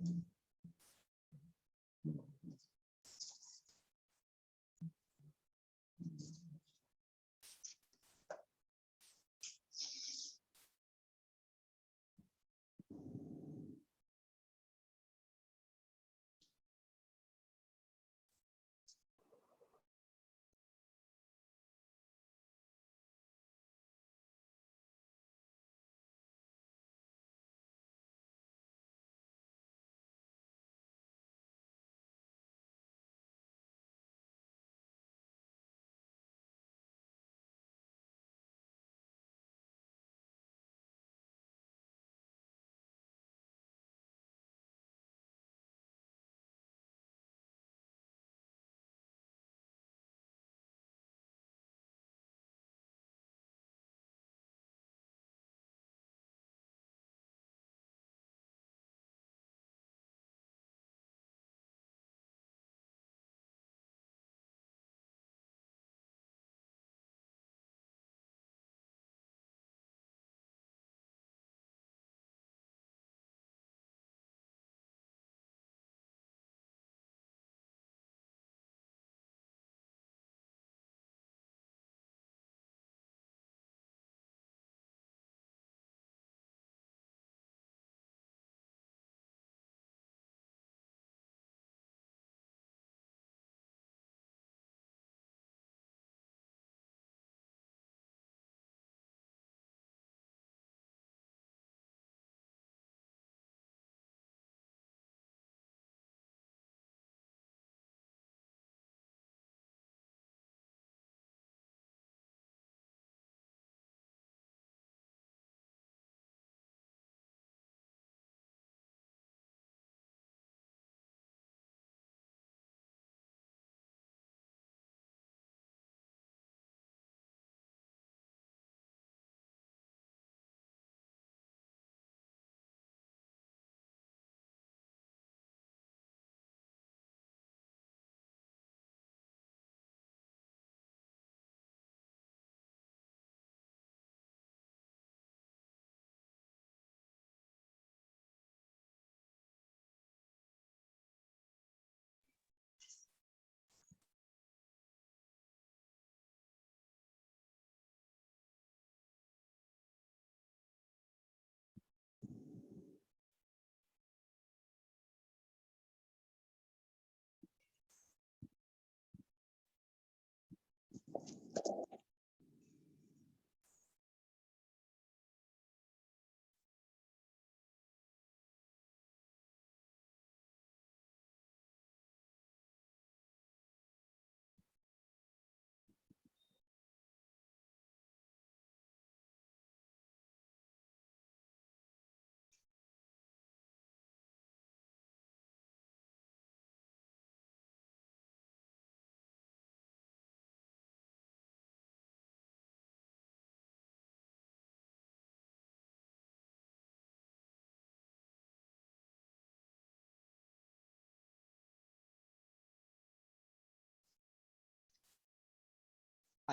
हाँ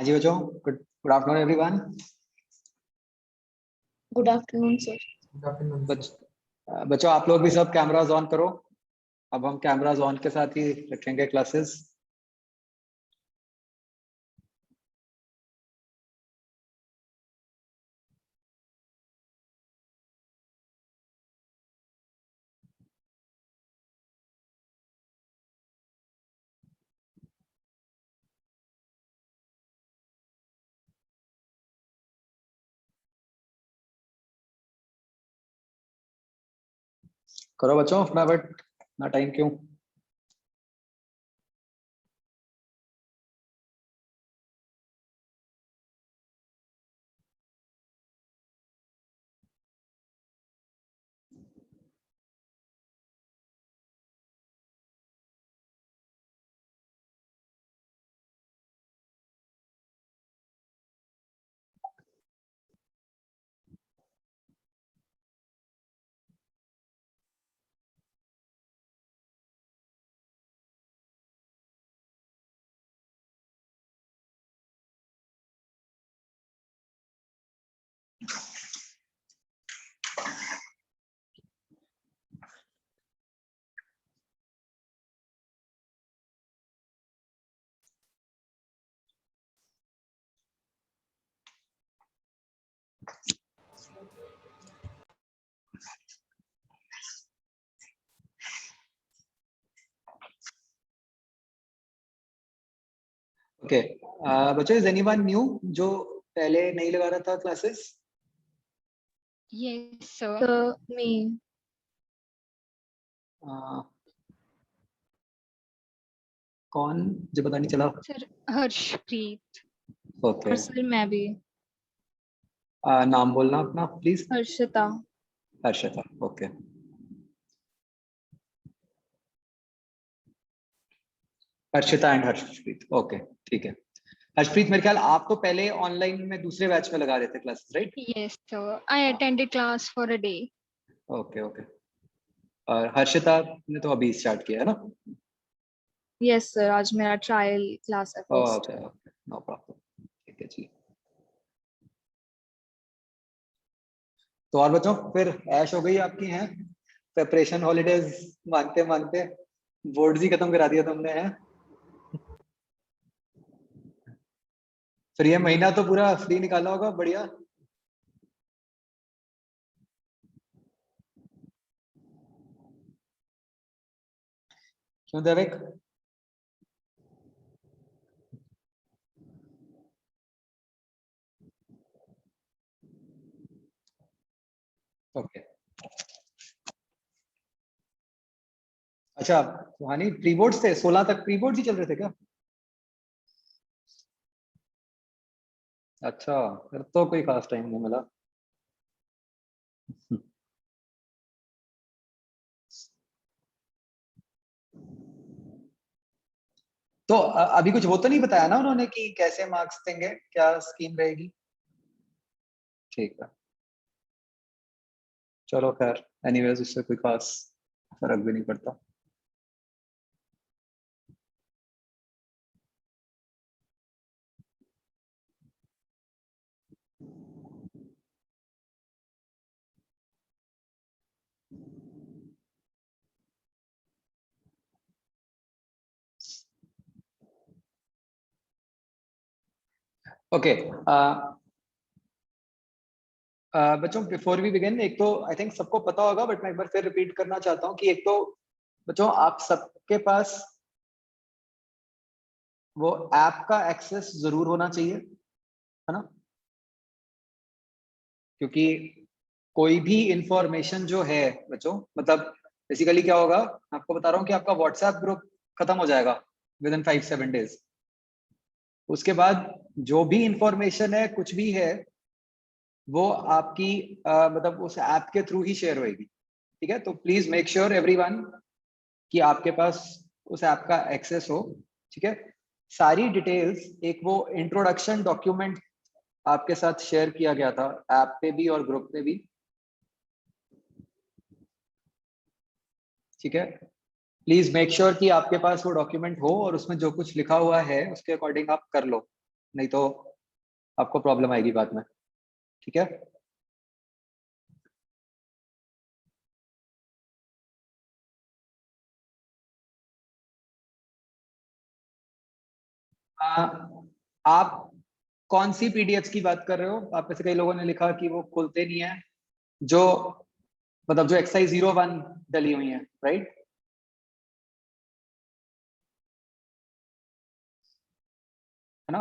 जी बच्चों, good afternoon everyone. Good afternoon sir. बच्चों आप लोग भी सब कैमरास ऑन करो। अब हम कैमरास ऑन के साथ ही रखेंगे क्लासेस। करो बच्चों, फटाफट, ना टाइम क्यों। ओके बच्चों, इज एनीवन न्यू जो पहले नहीं लगा रहा था क्लासेस? Yes, sir. Me. कौन जो पता नहीं चला? Sir, Harshpreet. ओके, और सर मैं भी. नाम बोलना अपना please. Harshita. Harshita, okay. Harshita and Harshpreet, okay ठीक है। हर्षप्रीत, मेरे ख्याल आप तो पहले ऑनलाइन में दूसरे बैच में लगा रहे थे classes, right? Yes, sir. I attended class for a day. Okay okay. और हर्षिता ने तो अभी स्टार्ट किया है ना? Yes, sir. आज मेरा trial class है first. Okay okay, no problem, ठीक है जी। तो और बच्चों, फिर ऐश हो गई आपकी, हैं प्रिपरेशन हॉलीडेज मांगते मांगते बोर्ड्स ही खत्म करा दिया तुमने, हैं? फिर ये महीना तो पूरा फ्री निकाला होगा, बढ़िया। क्यों देविक? ओके, अच्छा सुहानी, प्री बोर्ड्स थे 16 तक, प्री बोर्ड्स ही चल रहे थे क्या? अच्छा, फिर तो कोई खास टाइम नहीं मिला। तो अभी कुछ वो तो नहीं बताया ना उन्होंने कि कैसे मार्क्स देंगे, क्या स्कीम रहेगी? ठीक है, चलो खैर, एनीवेज उससे कोई खास फर्क भी नहीं पड़ता। ओके बच्चों, बिफोर वी बिगिन, एक तो आई थिंक सबको पता होगा, बट मैं एक बार फिर रिपीट करना चाहता हूँ कि एक तो बच्चों, आप सबके पास वो ऐप का एक्सेस जरूर होना चाहिए, है ना? क्योंकि कोई भी इंफॉर्मेशन जो है बच्चों, मतलब बेसिकली क्या होगा, मैं आपको बता रहा हूँ कि आपका व्हाट्सएप ग्रुप खत्म हो जाएगा विद इन 5-7 डेज। उसके बाद जो भी इंफॉर्मेशन है, कुछ भी है, वो आपकी मतलब उस ऐप के थ्रू ही शेयर होएगी, ठीक है? तो प्लीज मेक श्योर एवरीवन कि आपके पास उस ऐप का एक्सेस हो, ठीक है? सारी डिटेल्स, एक वो इंट्रोडक्शन डॉक्यूमेंट आपके साथ शेयर किया गया था ऐप पे भी और ग्रुप पे भी, ठीक है? प्लीज मेक श्योर कि आपके पास वो डॉक्यूमेंट हो और उसमें जो कुछ लिखा हुआ है उसके अकॉर्डिंग आप कर लो, नहीं तो आपको प्रॉब्लम आएगी बाद में, ठीक है? आप कौन सी पीडीएफ की बात कर रहे हो? आप में से कई लोगों ने लिखा कि वो खुलते नहीं है, जो मतलब जो एक्सरसाइज 01 डली हुई है, राइट? है ना?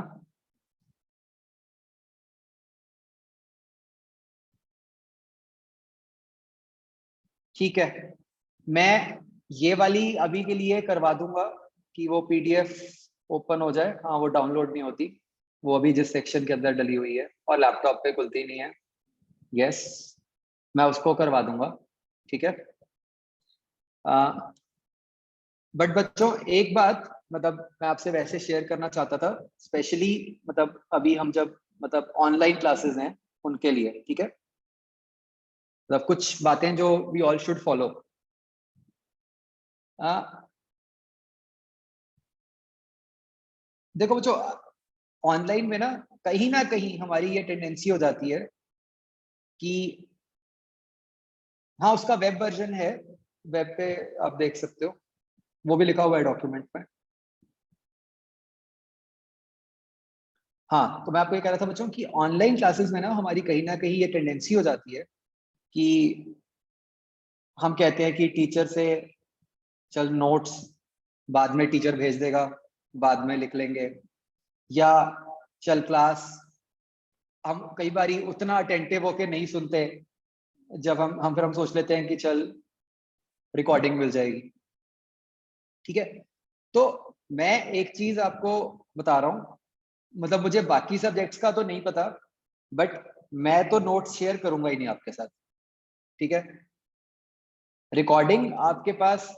ठीक है, मैं ये वाली अभी के लिए करवा दूंगा कि वो पीडीएफ ओपन हो जाए। हाँ, वो डाउनलोड नहीं होती, वो अभी जिस सेक्शन के अंदर डली हुई है और लैपटॉप पे खुलती नहीं है। यस, मैं उसको करवा दूंगा, ठीक है? बट बच्चों, एक बात मतलब मैं आपसे वैसे शेयर करना चाहता था, स्पेशली मतलब अभी हम जब मतलब ऑनलाइन क्लासेस हैं उनके लिए, ठीक है? मतलब कुछ बातें जो वी ऑल शुड फॉलो। देखो बच्चों, ऑनलाइन में ना कहीं हमारी ये टेंडेंसी हो जाती है कि हाँ, उसका वेब वर्जन है, वेब पे आप देख सकते हो, वो भी लिखा हुआ है डॉक्यूमेंट में। हाँ, तो मैं आपको ये कह रहा था बच्चों कि ऑनलाइन क्लासेस में हमारी कहीं ना कहीं ये टेंडेंसी हो जाती है कि हम कहते हैं कि टीचर से चल नोट्स बाद में टीचर भेज देगा, बाद में लिख लेंगे, या चल क्लास, हम कई बारी उतना अटेंटिव होके नहीं सुनते, जब हम सोच लेते हैं कि चल रिकॉर्डिंग मिल जाएगी। ठीक है, तो मैं एक चीज आपको बता रहा हूँ, मतलब मुझे बाकी सब्जेक्ट्स का तो नहीं पता, बट मैं तो नोट्स शेयर करूंगा ही नहीं आपके साथ। ठीक है, रिकॉर्डिंग आपके पास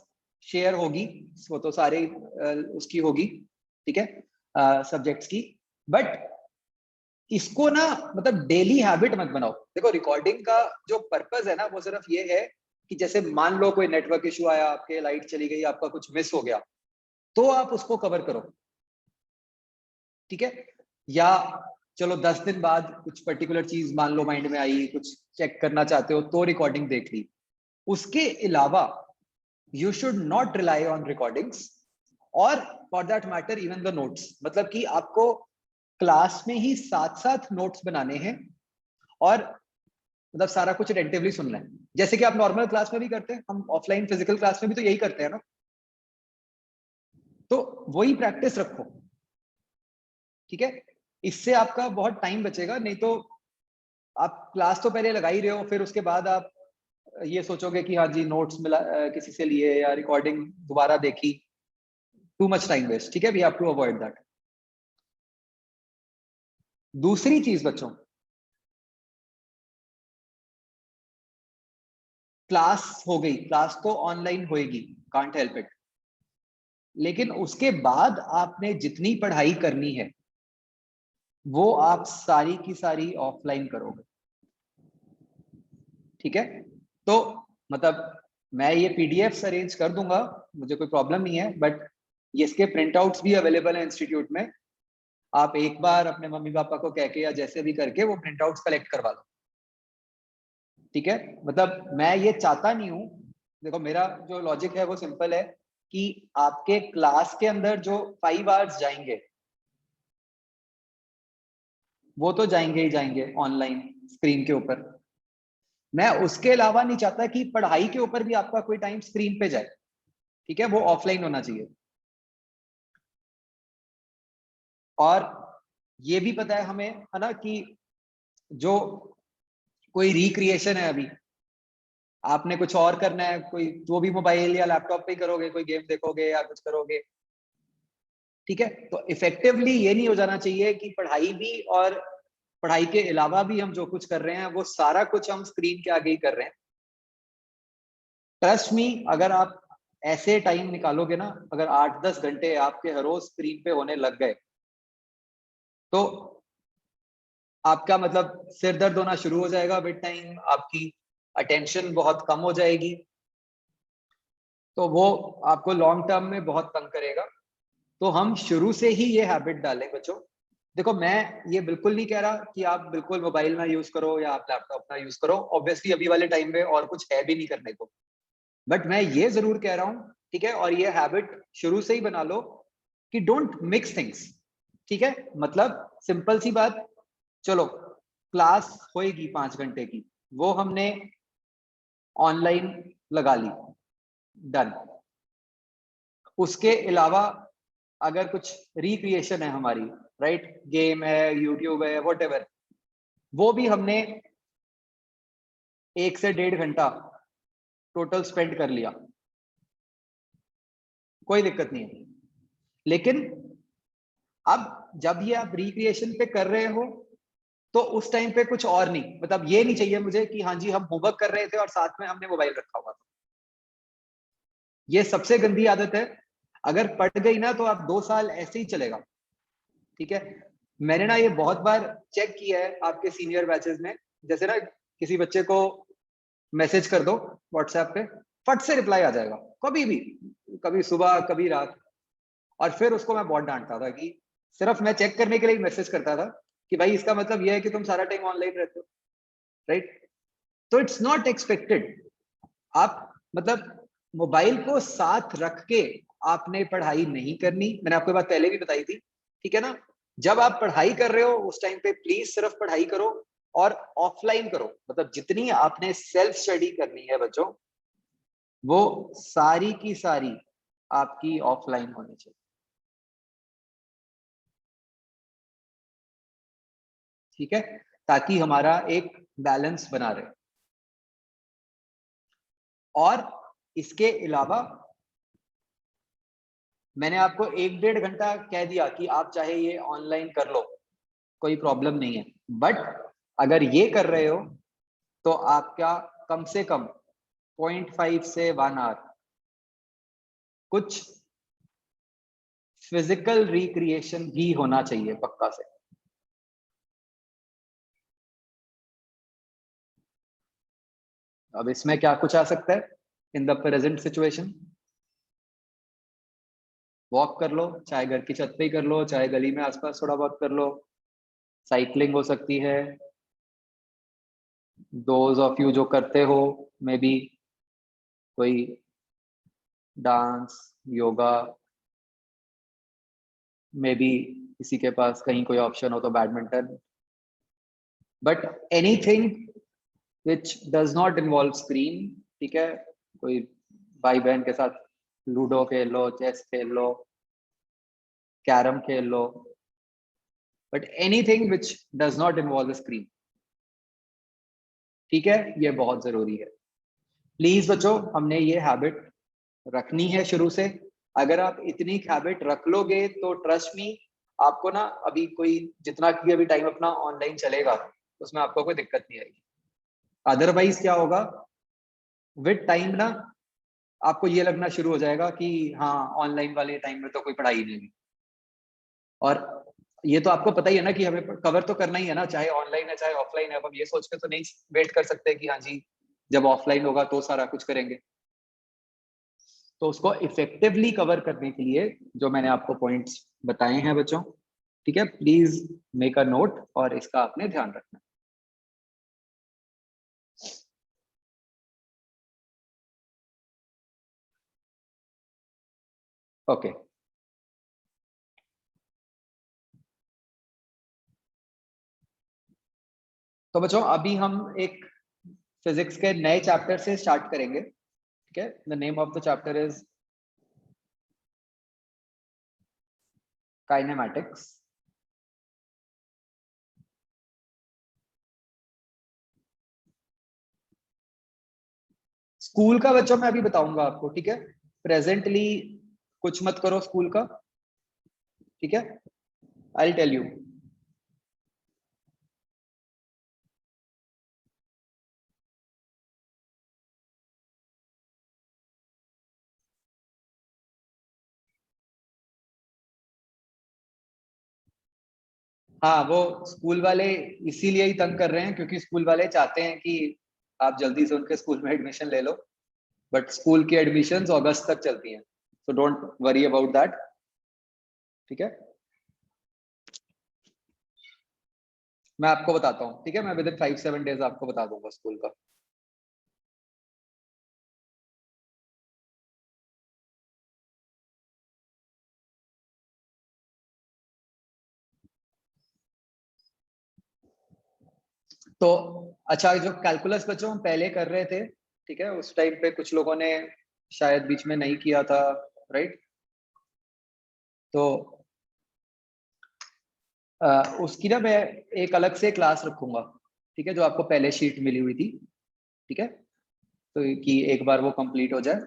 शेयर होगी, वो तो सारे उसकी होगी, ठीक है, सब्जेक्ट्स की, बट इसको ना मतलब डेली हैबिट मत बनाओ। देखो रिकॉर्डिंग का जो पर्पस है ना, वो सिर्फ ये है कि जैसे मान लो कोई नेटवर्क इशू आया, आपके लाइट चली गई, आपका कुछ मिस हो गया, तो आप उसको कवर करो। ठीक है, या चलो 10 दिन बाद कुछ पर्टिकुलर चीज मान लो माइंड में आई, कुछ चेक करना चाहते हो तो रिकॉर्डिंग देख ली। उसके अलावा you should not rely on recordings, और for that matter even the notes. मतलब कि आपको क्लास में ही साथ साथ नोट्स बनाने हैं, और मतलब सारा कुछ अटेंटिवली सुनना है, जैसे कि आप नॉर्मल क्लास में भी करते हैं, हम ऑफलाइन फिजिकल क्लास में भी तो यही करते हैं ना। तो वही प्रैक्टिस रखो, ठीक है, इससे आपका बहुत टाइम बचेगा। नहीं तो आप क्लास तो पहले लगा ही रहे हो, फिर उसके बाद आप ये सोचोगे कि हाँ जी नोट्स मिला किसी से लिए या रिकॉर्डिंग दोबारा देखी, टू मच टाइम वेस्ट। ठीक है, we have to avoid that. दूसरी चीज बच्चों, क्लास हो गई, क्लास तो ऑनलाइन होएगी, कांट हेल्प इट, लेकिन उसके बाद आपने जितनी पढ़ाई करनी है वो आप सारी की सारी ऑफलाइन करोगे। ठीक है, तो मतलब मैं ये पीडीएफ अरेंज कर दूंगा, मुझे कोई प्रॉब्लम नहीं है, बट ये इसके प्रिंट आउट्स भी अवेलेबल है इंस्टीट्यूट में। आप एक बार अपने मम्मी पापा को कह के या जैसे भी करके वो प्रिंट आउट्स कलेक्ट करवा लो। ठीक है, मतलब मैं ये चाहता नहीं हूँ, देखो मेरा जो लॉजिक है वो सिंपल है कि आपके क्लास के अंदर जो 5 आवर्स जाएंगे वो तो जाएंगे ही जाएंगे ऑनलाइन स्क्रीन के ऊपर। मैं उसके अलावा नहीं चाहता कि पढ़ाई के ऊपर भी आपका कोई टाइम स्क्रीन पे जाए। ठीक है, वो ऑफलाइन होना चाहिए। और ये भी पता है हमें, है ना, कि जो कोई रिक्रिएशन है, अभी आपने कुछ और करना है, कोई जो भी मोबाइल या लैपटॉप पे ही करोगे, कोई गेम देखोगे या कुछ करोगे। ठीक है, तो इफेक्टिवली ये नहीं हो जाना चाहिए कि पढ़ाई भी और पढ़ाई के अलावा भी हम जो कुछ कर रहे हैं वो सारा कुछ हम स्क्रीन के आगे ही कर रहे हैं। ट्रस्ट मी, अगर आप ऐसे टाइम निकालोगे ना, अगर 8-10 घंटे आपके हर रोज स्क्रीन पे होने लग गए, तो आपका मतलब सिर दर्द होना शुरू हो जाएगा विद टाइम, आपकी अटेंशन बहुत कम हो जाएगी, तो वो आपको लॉन्ग टर्म में बहुत तंग करेगा। तो हम शुरू से ही ये हैबिट डालें बच्चों। देखो मैं ये बिल्कुल नहीं कह रहा कि आप बिल्कुल मोबाइल ना यूज करो या आप लैपटॉप ना यूज करो, ऑब्वियसली अभी वाले टाइम में और कुछ है भी नहीं करने को, बट मैं ये जरूर कह रहा हूँ, ठीक है, और ये हैबिट शुरू से ही बना लो कि डोंट मिक्स थिंग्स। ठीक है, मतलब सिंपल सी बात, चलो क्लास होएगी 5 घंटे की, वो हमने ऑनलाइन लगा ली, डन। उसके अलावा अगर कुछ रिक्रिएशन है हमारी, राइट, गेम है, यूट्यूब है, वॉट वो भी हमने 1 से 1.5 घंटा टोटल स्पेंड कर लिया, कोई दिक्कत नहीं है। लेकिन अब जब ये आप रिक्रिएशन पे कर रहे हो, तो उस टाइम पे कुछ और नहीं, मतलब ये नहीं चाहिए मुझे कि हाँ जी हम होमवर्क कर रहे थे और साथ में हमने मोबाइल रखा हुआ था। ये सबसे गंदी आदत है, अगर पड़ गई ना तो आप 2 साल ऐसे ही चलेगा। ठीक है, मैंने ना ये बहुत बार चेक किया है आपके सीनियर बैचेस में, जैसे ना किसी बच्चे को मैसेज कर दो व्हाट्सएप पे, फट से रिप्लाई आ जाएगा, कभी भी, कभी सुबह कभी रात। और फिर उसको मैं बहुत डांटता था कि सिर्फ मैं चेक करने के लिए मैसेज करता था कि भाई इसका मतलब यह है कि तुम सारा टाइम ऑनलाइन रहते हो, राइट। तो इट्स नॉट एक्सपेक्टेड, आप मतलब मोबाइल को साथ रख के आपने पढ़ाई नहीं करनी, मैंने आपको बात पहले भी बताई थी। ठीक है ना, जब आप पढ़ाई कर रहे हो उस टाइम पे प्लीज सिर्फ पढ़ाई करो, और ऑफलाइन करो, मतलब जितनी आपने सेल्फ स्टडी करनी है बच्चों, वो सारी की सारी आपकी ऑफलाइन होनी चाहिए। ठीक है, ताकि हमारा एक बैलेंस बना रहे। और इसके अलावा मैंने आपको 1-1.5 घंटा कह दिया कि आप चाहे ये ऑनलाइन कर लो, कोई प्रॉब्लम नहीं है, बट अगर ये कर रहे हो तो आपका कम से कम 0.5 से 1 आवर कुछ फिजिकल रिक्रिएशन भी होना चाहिए पक्का से। अब इसमें क्या कुछ आ सकता है in the present situation? Walk कर लो, चाहे घर की छत पे ही कर लो, चाहे गली में आसपास थोड़ा बहुत कर लो, साइकिलिंग हो सकती है, दोज ऑफ यू जो करते हो मे बी कोई डांस, योगा, मे बी किसी के पास कहीं कोई ऑप्शन हो तो badminton, but anything which does not involve screen. ठीक है, कोई भाई बहन के साथ लूडो खेल लो, चेस खेल लो, कैरम खेल लो, but anything which does not involve screen. ठीक है, ये बहुत जरूरी है। प्लीज बच्चों, हमने ये हैबिट रखनी है शुरू से। अगर आप इतनी हैबिट रख लोगे तो ट्रस्ट मी, आपको ना अभी कोई जितना भी अभी टाइम अपना ऑनलाइन चलेगा उसमें आपको कोई दिक्कत नहीं आएगी। अदरवाइज क्या होगा, विद टाइम ना आपको ये लगना शुरू हो जाएगा कि हाँ ऑनलाइन वाले टाइम में तो कोई पढ़ाई नहीं हुई। और ये तो आपको पता ही है ना कि हमें कवर तो करना ही है ना, चाहे ऑनलाइन है चाहे ऑफलाइन है। अब हम ये सोच के तो नहीं वेट कर सकते कि हाँ जी जब ऑफलाइन होगा तो सारा कुछ करेंगे। तो उसको इफेक्टिवली कवर करने के लिए जो मैंने आपको पॉइंट्स बताए हैं बच्चों, ठीक है, प्लीज मेक अ नोट और इसका आपने ध्यान रखना। ओके, तो बच्चों अभी हम एक फिजिक्स के नए चैप्टर से स्टार्ट करेंगे। ठीक है, the name of the chapter is kinematics. School का बच्चों मैं अभी बताऊंगा आपको, ठीक है, प्रेजेंटली कुछ मत करो स्कूल का, ठीक है, आई टेल यू। हाँ, वो स्कूल वाले इसीलिए ही तंग कर रहे हैं क्योंकि स्कूल वाले चाहते हैं कि आप जल्दी से उनके स्कूल में एडमिशन ले लो, बट स्कूल की एडमिशंस अगस्त तक चलती हैं, so don't worry about that. ठीक है, मैं आपको बताता हूँ, ठीक है, मैं विद इन 5-7 डेज आपको बता दूंगा स्कूल का। तो अच्छा, जो कैलकुलस बच्चों हम पहले कर रहे थे, ठीक है, उस टाइम पे कुछ लोगों ने शायद बीच में नहीं किया था, राइट? तो उसकी ना मैं एक अलग से क्लास रखूंगा, ठीक है, जो आपको पहले शीट मिली हुई थी, ठीक है, तो कि एक बार वो कंप्लीट हो जाए।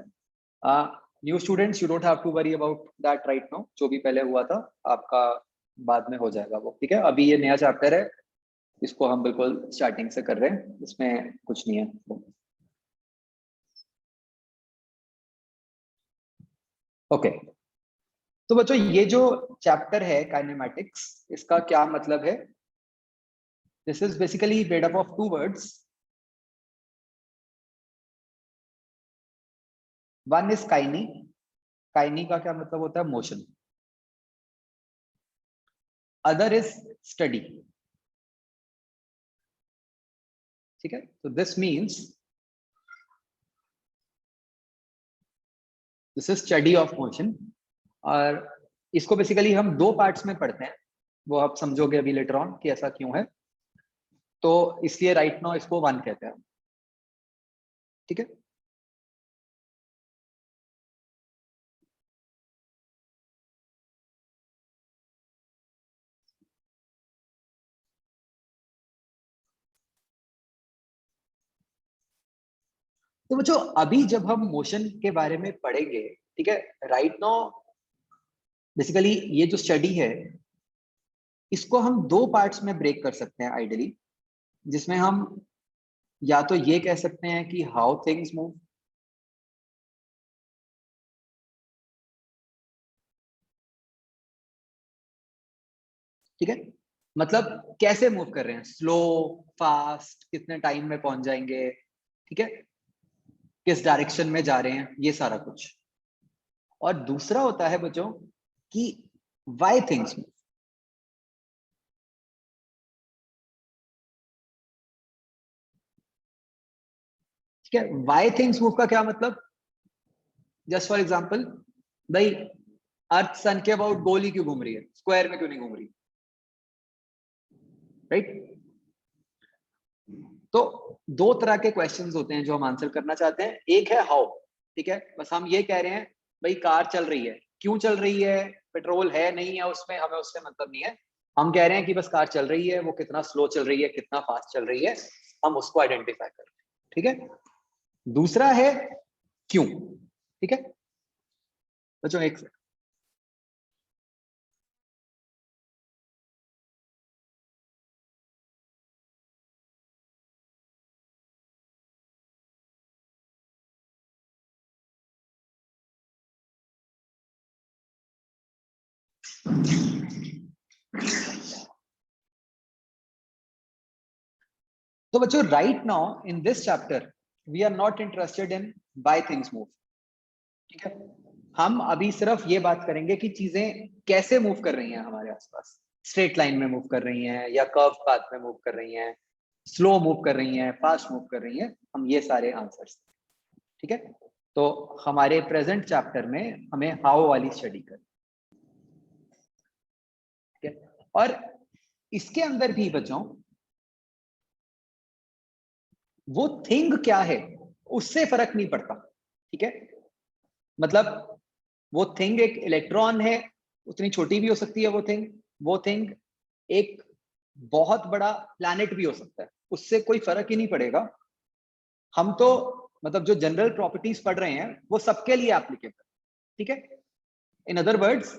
New students, you don't have to worry about that right now, जो भी पहले हुआ था आपका बाद में हो जाएगा वो, ठीक है। अभी ये नया चैप्टर है, इसको हम बिल्कुल स्टार्टिंग से कर रहे हैं, इसमें कुछ नहीं है। ओके, तो बच्चों ये जो चैप्टर है काइनेमैटिक्स, इसका क्या मतलब है? This is basically made up of two words. One is काइनी, काइनी का क्या मतलब होता है? मोशन। अदर इज स्टडी, ठीक है, तो this means this is study of motion. और इसको बेसिकली हम दो पार्ट्स में पढ़ते हैं, वो आप समझोगे अभी लेटर ऑन कि ऐसा क्यों है, तो इसलिए राइट नाउ इसको वन कहते हैं, ठीक है। तो बच्चों अभी जब हम मोशन के बारे में पढ़ेंगे, ठीक है, राइट नाउ बेसिकली ये जो स्टडी है इसको हम दो पार्ट्स में ब्रेक कर सकते हैं आइडियली, जिसमें हम या तो ये कह सकते हैं कि हाउ थिंग्स मूव, ठीक है, मतलब कैसे मूव कर रहे हैं, स्लो, फास्ट, कितने टाइम में पहुंच जाएंगे, ठीक है, किस डायरेक्शन में जा रहे हैं, ये सारा कुछ। और दूसरा होता है बच्चों कि व्हाई थिंग्स मूव, ठीक है। व्हाई थिंग्स मूव का क्या मतलब, जस्ट फॉर एग्जांपल, भाई अर्थ सन के अबाउट गोल ही क्यों घूम रही है, स्क्वायर में क्यों नहीं घूम रही, राइट। तो दो तरह के क्वेश्चंस होते हैं जो हम आंसर करना चाहते हैं। एक है हाउ, ठीक है, बस हम ये कह रहे हैं भाई कार चल रही है, क्यों चल रही है, पेट्रोल है नहीं है उसमें, हमें उससे मतलब नहीं है। हम कह रहे हैं कि बस कार चल रही है, वो कितना स्लो चल रही है, कितना फास्ट चल रही है, हम उसको आइडेंटिफाई कर रहे हैं, ठीक है। दूसरा है क्यों, ठीक है बच्चों, एक तो बच्चों right now in this chapter we are not interested in why things move, ठीक है। हम अभी सिर्फ ये बात करेंगे कि चीजें कैसे मूव कर रही हैं हमारे आसपास, स्ट्रेट लाइन में मूव कर रही हैं या कर्व पाथ में मूव कर रही हैं, स्लो मूव कर रही हैं, फास्ट मूव कर रही हैं, हम ये सारे आंसर्स, ठीक है। तो हमारे प्रेजेंट चैप्टर में हमें हाउ वाली स्टडी करनी, ठीक है। और इसके अंदर भी बच्चों वो थिंग क्या है उससे फर्क नहीं पड़ता, ठीक है। मतलब वो थिंग एक इलेक्ट्रॉन है, उतनी छोटी भी हो सकती है वो थिंग एक बहुत बड़ा प्लैनेट भी हो सकता है, उससे कोई फर्क ही नहीं पड़ेगा। हम तो मतलब जो जनरल प्रॉपर्टीज पढ़ रहे हैं वो सबके लिए एप्लीकेबल, ठीक है। इन अदर वर्ड्स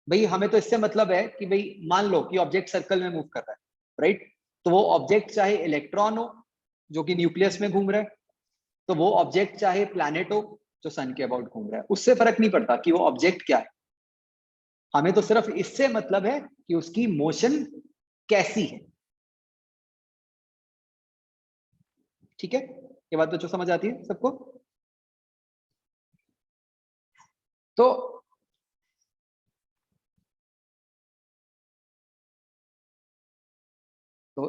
भाई हमें तो इससे मतलब है कि भाई मान लो कि ऑब्जेक्ट सर्कल में मूव कर रहा है, राइट, तो वो ऑब्जेक्ट चाहे इलेक्ट्रॉन हो जो कि न्यूक्लियस में घूम रहा है, तो वो ऑब्जेक्ट चाहे प्लैनेट हो जो सन के अबाउट घूम रहा है, उससे फर्क नहीं पड़ता कि वो ऑब्जेक्ट क्या है। हमें तो सिर्फ इससे मतलब है कि उसकी मोशन कैसी है, ठीक है। ये बात तो जो समझ आती है सबको। तो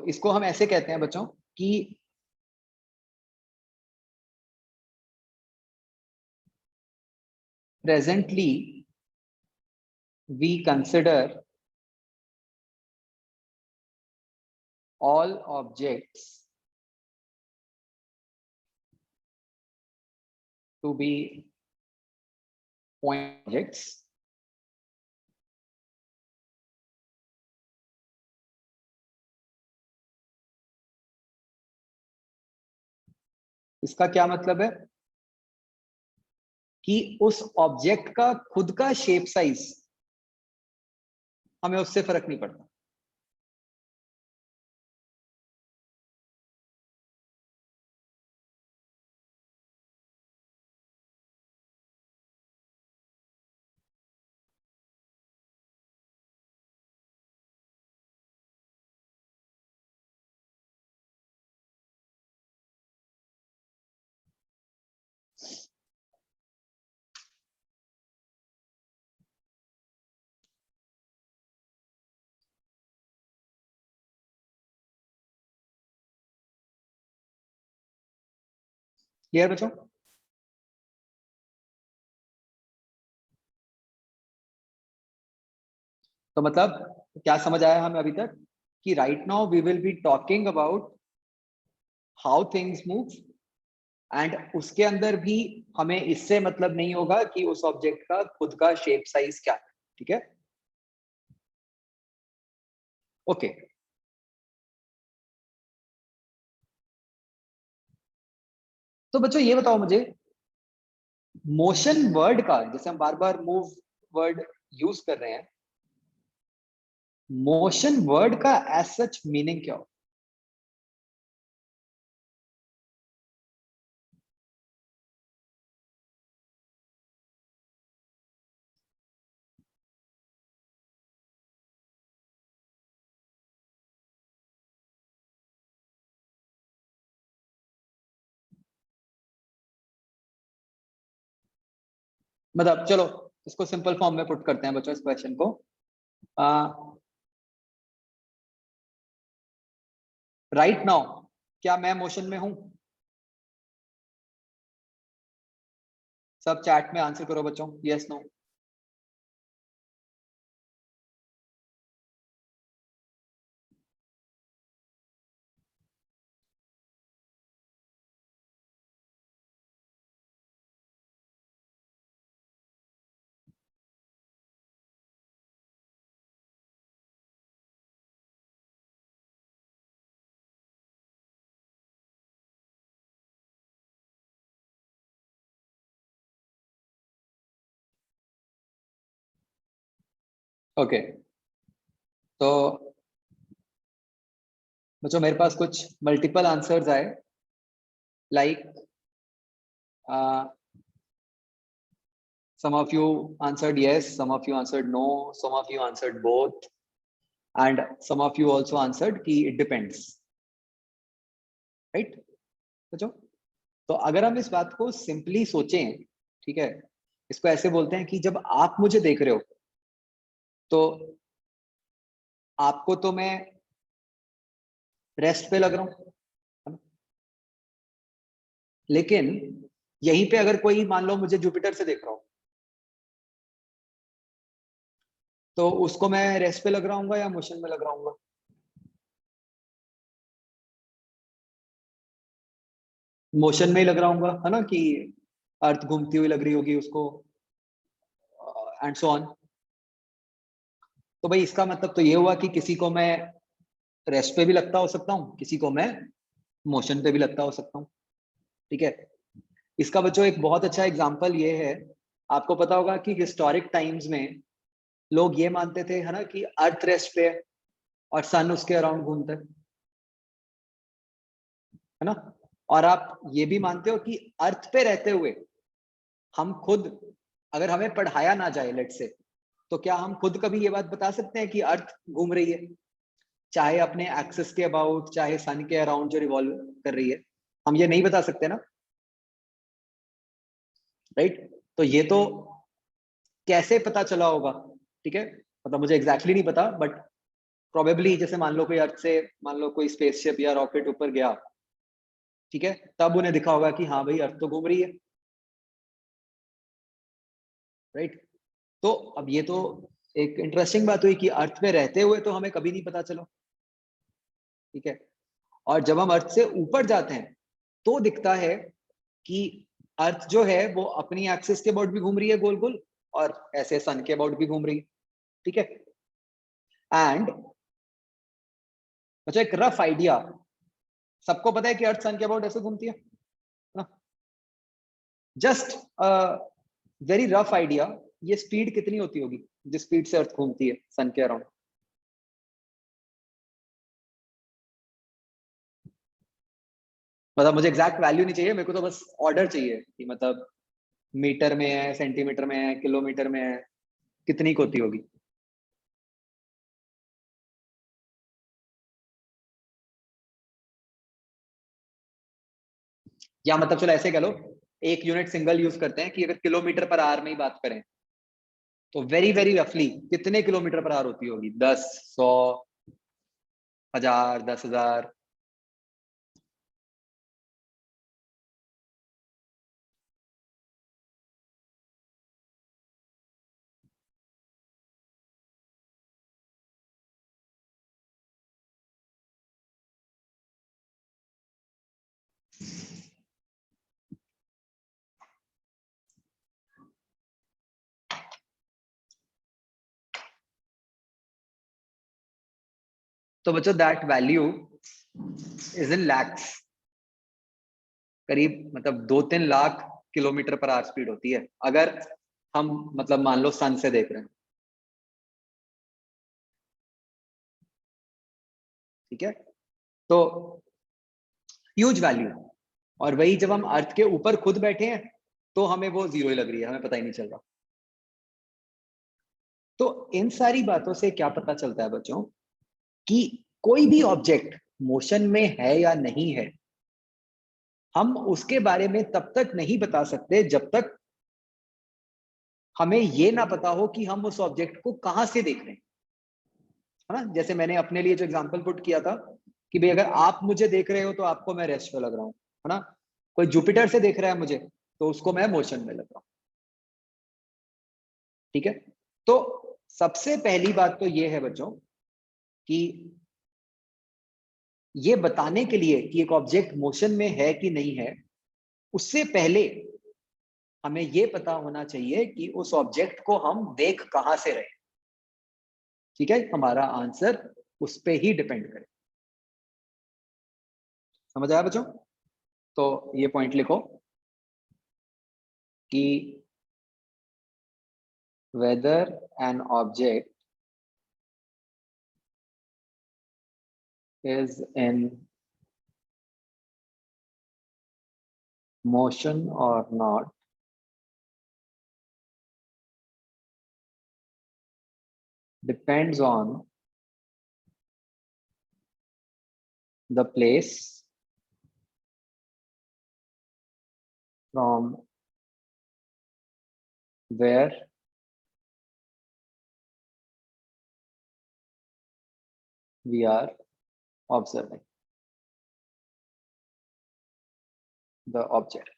इसको हम ऐसे कहते हैं बच्चों कि presently we consider all objects to be point objects इसका क्या मतलब है कि उस ऑब्जेक्ट का खुद का शेप साइज हमें उससे फर्क नहीं पड़ता, क्लियर बच्चों। तो मतलब क्या समझ आया हमें अभी तक कि right now we will be talking about how things move, and उसके अंदर भी हमें इससे मतलब नहीं होगा कि उस ऑब्जेक्ट का खुद का शेप साइज क्या है, ठीक है, ओके। तो बच्चों ये बताओ मुझे, मोशन वर्ड का, जैसे हम बार बार मूव वर्ड यूज कर रहे हैं, मोशन वर्ड का एज सच मीनिंग क्या हो? मतलब चलो इसको सिंपल फॉर्म में पुट करते हैं बच्चों, इस क्वेश्चन को। राइट नाउ क्या मैं मोशन में हूं? सब चैट में आंसर करो बच्चों, यस नो। ओके, तो बच्चों मेरे पास कुछ मल्टीपल आंसर्स आए, like some of you answered yes, some of you answered no, some of you answered both, and some of you also answered कि it depends, right बच्चों? तो अगर हम इस बात को सिंपली सोचें, ठीक है, इसको ऐसे बोलते हैं कि जब आप मुझे देख रहे हो तो आपको तो मैं रेस्ट पे लग रहा हूं, है ना? लेकिन यहीं पे अगर कोई मान लो मुझे जुपिटर से देख रहा हो, तो उसको मैं रेस्ट पे लग रहा हूँ या मोशन में लग रहा हूँ? मोशन में ही लग रहा हूँ, है ना, कि अर्थ घूमती हुई लग रही होगी उसको, एंड सो ऑन। तो भाई इसका मतलब तो ये हुआ कि किसी को मैं रेस्ट पे भी लगता हो सकता हूँ, किसी को मैं मोशन पे भी लगता हो सकता हूँ, ठीक है। इसका बच्चों एक बहुत अच्छा एग्जांपल ये है, आपको पता होगा कि हिस्टोरिक टाइम्स में लोग ये मानते थे, है ना, कि अर्थ रेस्ट पे है और सन उसके अराउंड घूमता है ना। और आप ये भी मानते हो कि अर्थ पे रहते हुए हम खुद, अगर हमें पढ़ाया ना जाए लेट से, तो क्या हम खुद कभी ये बात बता सकते हैं कि अर्थ घूम रही है, चाहे अपने एक्सिस के अबाउट, चाहे सन के अराउंड जो रिवॉल्व कर रही है? हम ये नहीं बता सकते ना, राइट? तो ये तो कैसे पता चला होगा, ठीक है, मतलब मुझे एग्जैक्टली नहीं पता, बट प्रोबेबली जैसे मान लो कोई अर्थ से, मान लो कोई स्पेसशिप या रॉकेट ऊपर गया, ठीक है, तब उन्हें दिखा होगा कि हाँ भाई अर्थ तो घूम रही है, राइट? तो अब ये तो एक इंटरेस्टिंग बात हुई कि अर्थ में रहते हुए तो हमें कभी नहीं पता चला, ठीक है। और जब हम अर्थ से ऊपर जाते हैं तो दिखता है कि अर्थ जो है वो अपनी एक्सिस के अबाउट भी घूम रही है गोल गोल, और ऐसे सन के अबाउट भी घूम रही है, ठीक है। एंड अच्छा, एक रफ आइडिया, सबको पता है कि अर्थ सन के अबाउट ऐसे घूमती है ना? जस्ट वेरी रफ आइडिया, ये स्पीड कितनी होती होगी जिस स्पीड से अर्थ घूमती है सन के अराउंड? मतलब मुझे एग्जैक्ट वैल्यू नहीं चाहिए, मेरे को तो बस ऑर्डर चाहिए कि मतलब मीटर में है, सेंटीमीटर में है, किलोमीटर में है, कितनी की होती होगी? या मतलब चलो ऐसे कह लो, एक यूनिट सिंगल यूज करते हैं कि अगर किलोमीटर पर आवर में ही बात करें, तो वेरी वेरी रफली कितने किलोमीटर पर आवर होती होगी? 10, 100, 1000, 10,000? तो बच्चों that value is in lakhs, करीब मतलब 2-3 lakh kilometre per hour speed होती है, अगर हम मतलब मान लो सन से देख रहे हैं, ठीक है। तो ह्यूज वैल्यू, और वही जब हम अर्थ के ऊपर खुद बैठे हैं तो हमें वो जीरो ही लग रही है, हमें पता ही नहीं चल रहा। तो इन सारी बातों से क्या पता चलता है बच्चों कि कोई भी ऑब्जेक्ट मोशन में है या नहीं है, हम उसके बारे में तब तक नहीं बता सकते जब तक हमें ये ना पता हो कि हम उस ऑब्जेक्ट को कहां से देख रहे हैं, है ना। जैसे मैंने अपने लिए जो एग्जांपल पुट किया था कि भाई अगर आप मुझे देख रहे हो तो आपको मैं रेस्ट में लग रहा हूं, है ना। कोई जुपिटर से देख रहा है मुझे तो उसको मैं मोशन में लग रहा हूं, ठीक है। तो सबसे पहली बात तो ये है बच्चों कि ये बताने के लिए कि एक ऑब्जेक्ट मोशन में है कि नहीं है, उससे पहले हमें ये पता होना चाहिए कि उस ऑब्जेक्ट को हम देख कहां से रहे, ठीक है। हमारा आंसर उस पे ही डिपेंड करे। समझ आया बच्चों? तो ये पॉइंट लिखो कि whether an object is in motion or not depends on the place from where we are observing the object।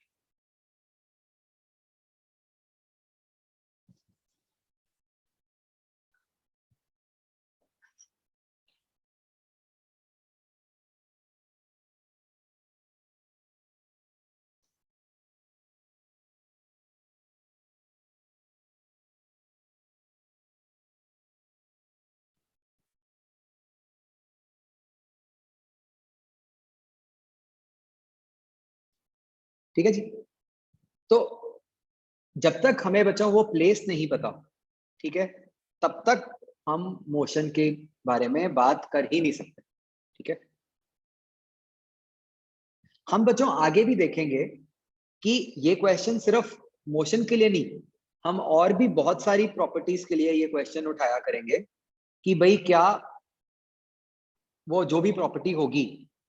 ठीक है जी। तो जब तक हमें बच्चों वो प्लेस नहीं पता, ठीक है, तब तक हम मोशन के बारे में बात कर ही नहीं सकते, ठीक है। हम बच्चों आगे भी देखेंगे कि ये क्वेश्चन सिर्फ मोशन के लिए नहीं, हम और भी बहुत सारी प्रॉपर्टीज के लिए ये क्वेश्चन उठाया करेंगे कि भाई क्या वो जो भी प्रॉपर्टी होगी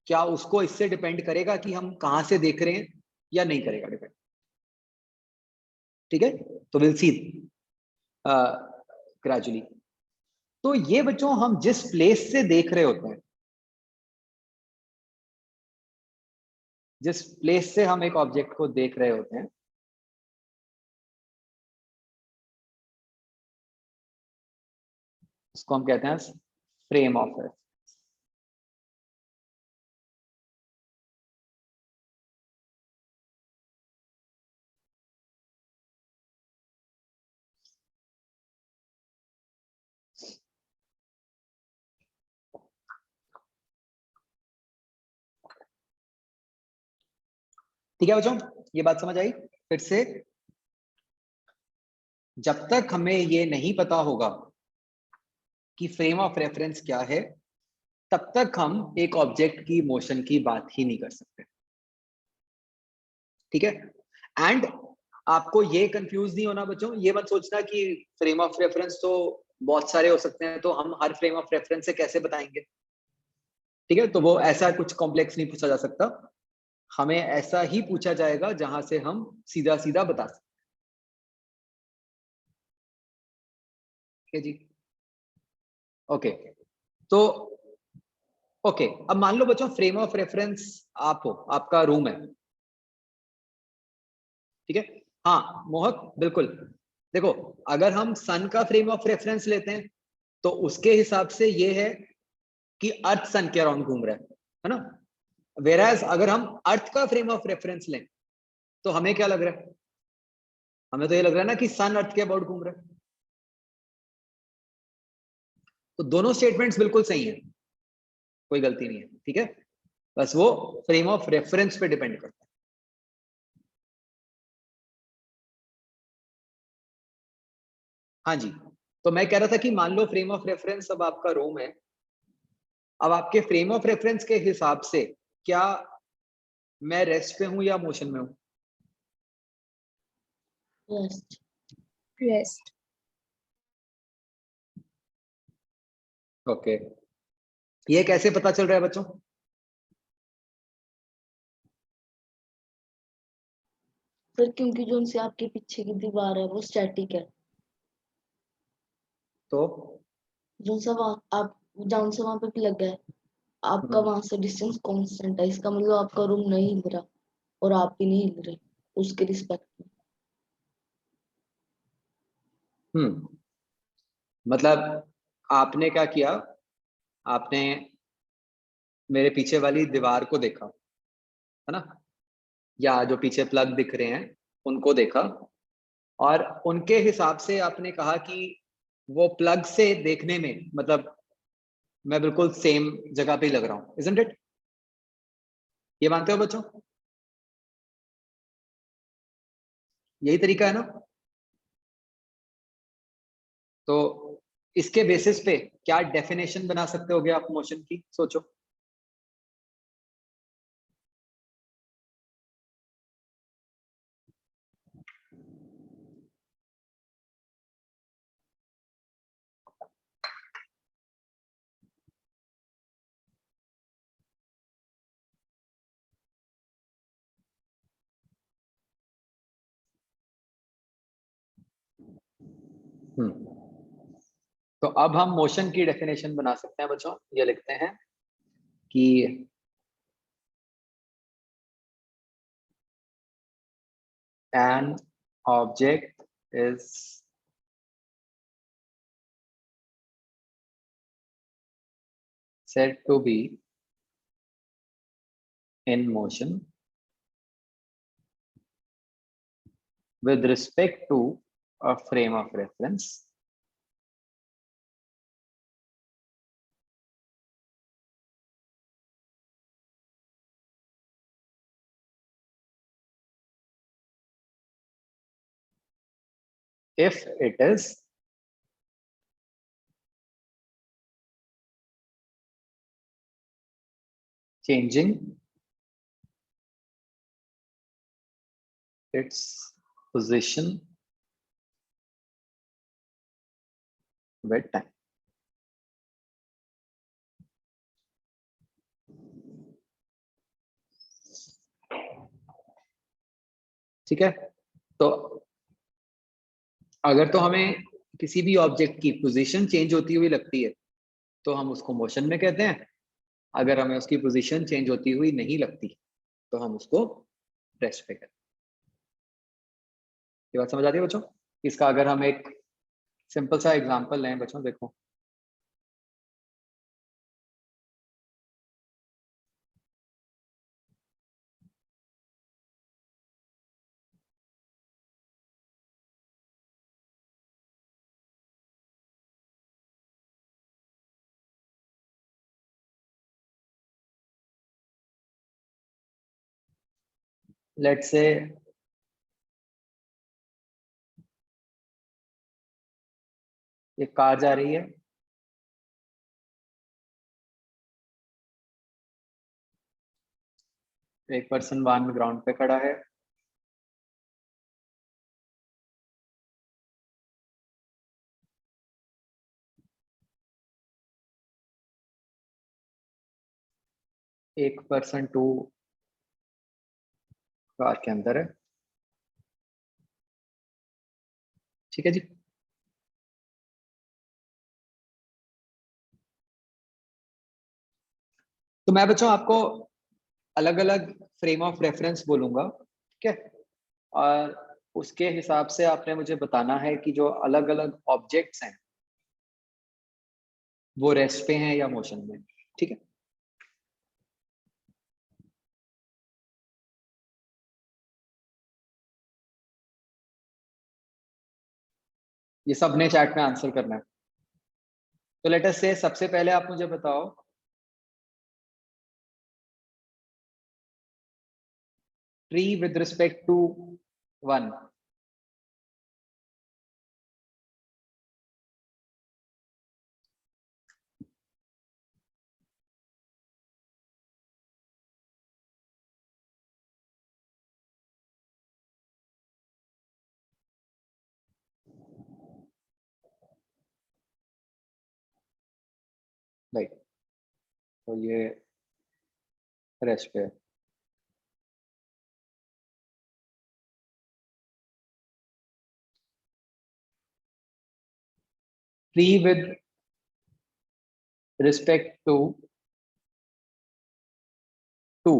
क्या उसको इससे डिपेंड करेगा कि हम कहां से देख रहे हैं या नहीं करेगा डिपेंड, ठीक है। तो विल सी ग्रेजुअली। तो ये बच्चों हम जिस प्लेस से देख रहे होते हैं, जिस प्लेस से हम एक ऑब्जेक्ट को देख रहे होते हैं, उसको हम कहते हैं फ्रेम ऑफ रेफरेंस। ठीक है बच्चों, ये बात समझ आई? फिर से, जब तक हमें ये नहीं पता होगा कि फ्रेम ऑफ रेफरेंस क्या है, तब तक हम एक ऑब्जेक्ट की मोशन की बात ही नहीं कर सकते, ठीक है। एंड आपको ये कंफ्यूज नहीं होना बच्चों, ये मत सोचना कि फ्रेम ऑफ रेफरेंस तो बहुत सारे हो सकते हैं तो हम हर फ्रेम ऑफ रेफरेंस से कैसे बताएंगे, ठीक है। तो वो ऐसा कुछ कॉम्प्लेक्स नहीं पूछा जा सकता, हमें ऐसा ही पूछा जाएगा जहां से हम सीधा सीधा बता सकते हैं जी। ओके, तो ओके, अब मान लो बच्चों फ्रेम ऑफ रेफरेंस आप हो, आपका रूम है, ठीक है। हाँ मोहक, बिल्कुल। देखो, अगर हम सन का फ्रेम ऑफ रेफरेंस लेते हैं तो उसके हिसाब से ये है कि अर्थ सन के अराउंड घूम रहा है ना। वेराज अगर हम अर्थ का फ्रेम ऑफ रेफरेंस लें तो हमें क्या लग रहा है, हमें तो ये लग रहा है ना कि सन अर्थ के अबाउट घूम रहा है। तो दोनों स्टेटमेंट्स बिल्कुल सही है, कोई गलती नहीं है, ठीक है। बस वो फ्रेम ऑफ रेफरेंस पे डिपेंड करता है। हाँ जी, तो मैं कह रहा था कि मान लो फ्रेम ऑफ रेफरेंस अब आपका रोम है। अब आपके फ्रेम ऑफ रेफरेंस के हिसाब से क्या मैं रेस्ट पे हूं या मोशन में हूं? रेस्ट। Rest. ओके, ये कैसे पता चल रहा है बच्चों? सर क्योंकि जो उनसे आपके पीछे की दीवार है वो स्टैटिक है। तो जो सा आप जहाँ से वहां पे प्लग है, आपका वहां से डिस्टेंस कांस्टेंट है, इसका मतलब आपका रूम नहीं हिल रहा और आप भी नहीं हिल रहे उसके रिस्पेक्ट में। मतलब आपने क्या किया, आपने मेरे पीछे वाली दीवार को देखा, है ना, या जो पीछे प्लग दिख रहे हैं उनको देखा, और उनके हिसाब से आपने कहा कि वो प्लग से देखने में मतलब मैं बिल्कुल सेम जगह पे ही लग रहा हूं, इजंट इट? ये मानते हो बच्चों? यही तरीका है ना? तो इसके बेसिस पे क्या डेफिनेशन बना सकते होगे आप मोशन की, सोचो। तो अब हम मोशन की डेफिनेशन बना सकते हैं बच्चों, ये लिखते हैं कि an object is said to be in motion with respect to a frame of reference if it is changing its position with time। ठीक है, तो अगर तो हमें किसी भी ऑब्जेक्ट की पोजीशन चेंज होती हुई लगती है तो हम उसको मोशन में कहते हैं, अगर हमें उसकी पोजीशन चेंज होती हुई नहीं लगती तो हम उसको रेस्ट पे कहते हैं। ये बात समझ आती है बच्चों? इसका अगर हम एक सिंपल सा एग्जांपल लें बच्चों, देखो लेट्स से एक कार जा रही है, एक पर्सन वहां में ग्राउंड पे खड़ा है, एक पर्सन टू कार के अंदर है। ठीक है जी, तो मैं बच्चों आपको अलग अलग फ्रेम ऑफ रेफरेंस बोलूंगा, ठीक है, और उसके हिसाब से आपने मुझे बताना है कि जो अलग अलग ऑब्जेक्ट्स हैं वो रेस्ट पे हैं या मोशन में। ठीक है, ये सब ने चैट में आंसर करना है। तो लेट अस से सबसे पहले आप मुझे बताओ ट्री विद रिस्पेक्ट टू 1। तो ये रेस्ट पे है। Free with respect to two,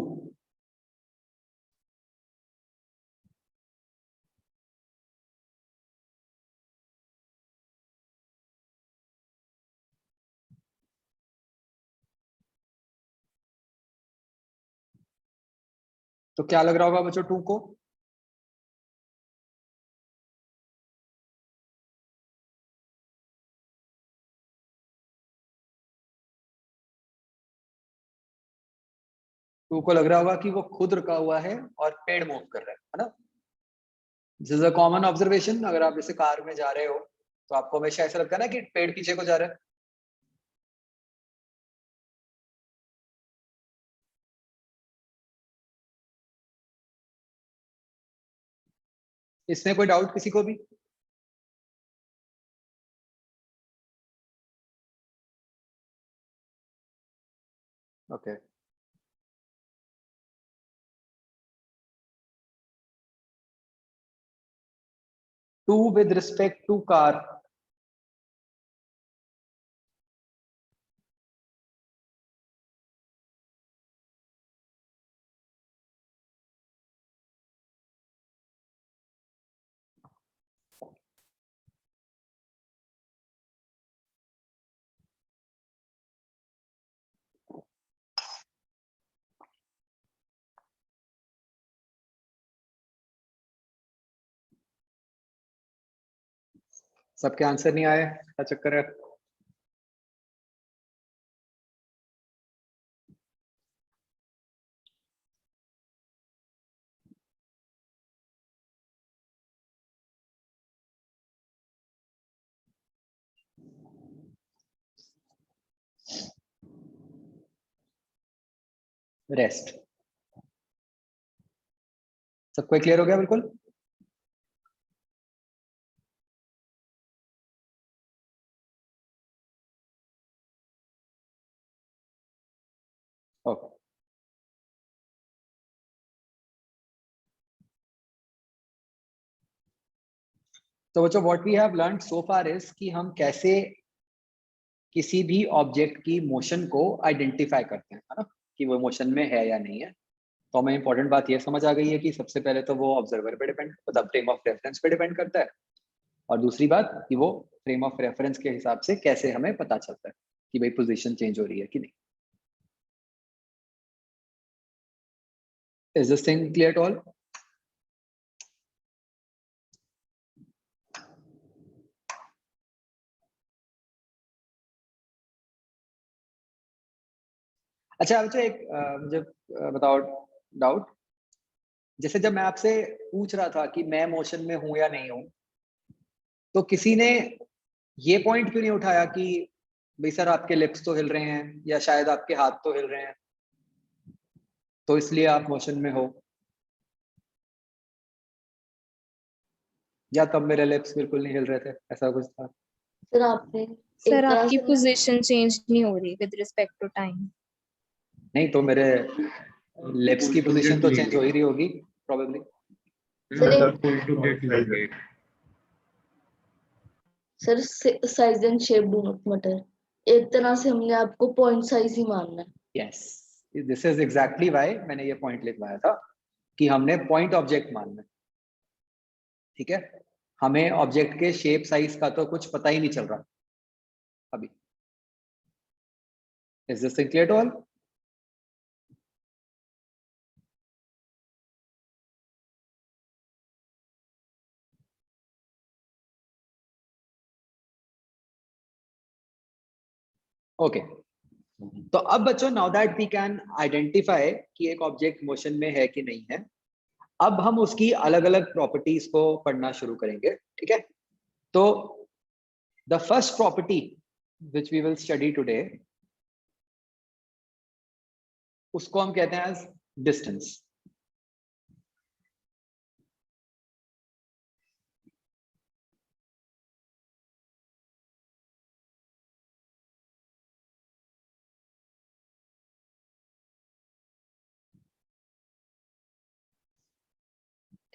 तो क्या लग रहा होगा बच्चों टू को? टू को लग रहा होगा कि वो खुद रुका हुआ है और पेड़ मूव कर रहा है ना? This is a common observation. अगर आप जैसे कार में जा रहे हो तो आपको हमेशा ऐसा लगता है ना कि पेड़ पीछे को जा रहा है। इसमें कोई डाउट किसी को भी? Okay okay. Two with respect to car, सबके आंसर नहीं आए, क्या चक्कर है? रेस्ट। सबको क्लियर हो गया बिल्कुल? ओके। तो बच्चों what we have learned so far is कि हम कैसे किसी भी ऑब्जेक्ट की मोशन को आइडेंटिफाई करते हैं, है ना, कि वो मोशन में है या नहीं है। तो हमें इंपॉर्टेंट बात ये समझ आ गई है कि सबसे पहले तो वो ऑब्जर्वर पे डिपेंड, मतलब फ्रेम ऑफ रेफरेंस पे डिपेंड करता है। और दूसरी बात कि वो फ्रेम ऑफ रेफरेंस के हिसाब से कैसे हमें पता चलता है कि भाई पोजीशन चेंज हो रही है कि नहीं। Is this thing clear to all? अच्छा बच्चों एक मुझे बताओ डाउट। जैसे जब मैं आपसे पूछ रहा था कि मैं मोशन में हूं या नहीं हूं, तो किसी ने ये पॉइंट क्यों नहीं उठाया कि भाई सर आपके लिप्स तो हिल रहे हैं या शायद आपके हाथ तो हिल रहे हैं, तो इसलिए आप मोशन में हो? या तब मेरे लिप्स बिल्कुल नहीं हिल रहे थे, ऐसा कुछ था? सर आपने सर एक तरह आपकी से ना पोजीशन चेंज नहीं हो रही विद रिस्पेक्ट टू टाइम। नहीं तो मेरे लिप्स की पोजीशन तो चेंज हो ही रही होगी probably. Sir size and shape do not matter. एक तरह से हमने आपको पॉइंट साइज ही मानना है। Yes, this is exactly why मैंने ये पॉइंट लिखवाया था कि हमने पॉइंट ऑब्जेक्ट मानना है। ठीक है, हमें ऑब्जेक्ट के शेप साइज का तो कुछ पता ही नहीं चल रहा अभी। Is this thing clear to all? Okay, तो अब बच्चों now that we can identify कि एक ऑब्जेक्ट मोशन में है कि नहीं है, अब हम उसकी अलग अलग प्रॉपर्टीज को पढ़ना शुरू करेंगे। ठीक है, तो the first property which we will study today, उसको हम कहते हैं एज डिस्टेंस।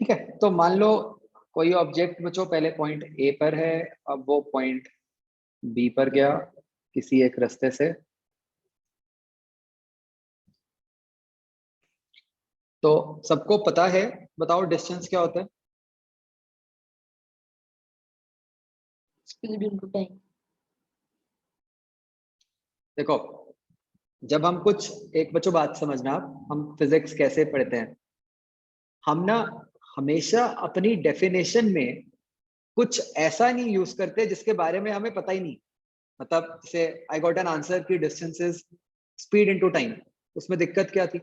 ठीक है, तो मान लो कोई ऑब्जेक्ट बच्चों पहले पॉइंट ए पर है, अब वो पॉइंट बी पर गया किसी एक रास्ते से, तो सबको पता है, बताओ डिस्टेंस क्या होता है? Speed into time. देखो, जब हम कुछ, एक बच्चों बात समझना आप, हम फिजिक्स कैसे पढ़ते हैं, हम ना हमेशा अपनी डेफिनेशन में कुछ ऐसा नहीं यूज करते जिसके बारे में हमें पता ही नहीं। मतलब जैसे आई गॉट एन आंसर की distance is speed into time, उसमें दिक्कत क्या थी?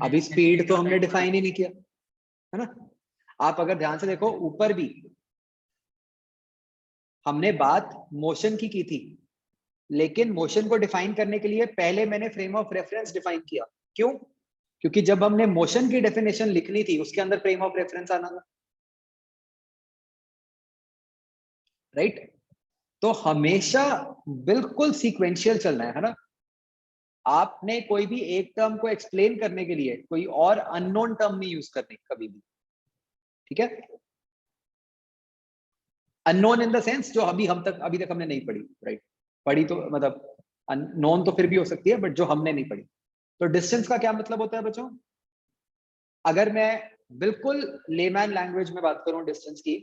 अभी स्पीड तो हमने डिफाइन ही नहीं किया, है ना? आप अगर ध्यान से देखो ऊपर भी हमने बात मोशन की थी, लेकिन मोशन को डिफाइन करने के लिए पहले मैंने फ्रेम ऑफ रेफरेंस डिफाइन किया। क्यों? क्योंकि जब हमने मोशन की डेफिनेशन लिखनी थी उसके अंदर फ्रेम ऑफ रेफरेंस आना था, राइट? तो हमेशा बिल्कुल सीक्वेंशियल चलना है ना? आपने कोई भी एक टर्म को एक्सप्लेन करने के लिए कोई और अननोन टर्म नहीं यूज करनी कभी भी, ठीक है? अननोन इन द सेंस जो अभी तक हमने नहीं पढ़ी, राइट? पढ़ी तो मतलब नोन तो फिर भी हो सकती है, बट जो हमने नहीं पढ़ी। तो डिस्टेंस का क्या मतलब होता है बच्चों? अगर मैं बिल्कुल लेमैन लैंग्वेज में बात करूं डिस्टेंस की,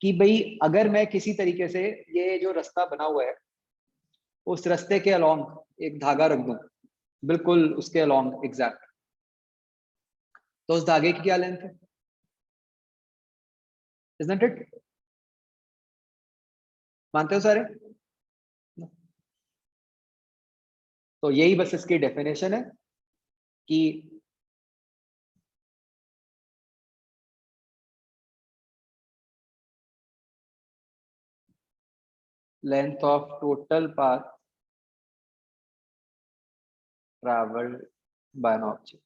कि भाई अगर मैं किसी तरीके से ये जो रास्ता बना हुआ है उस रास्ते के अलोंग एक धागा रख दूं, बिल्कुल उसके अलोंग एग्जैक्ट, तो उस धागे की क्या लेंथ है? Isn't it? मानते हो सारे? तो यही बस इसकी डेफिनेशन है कि length of total path travelled bye an object.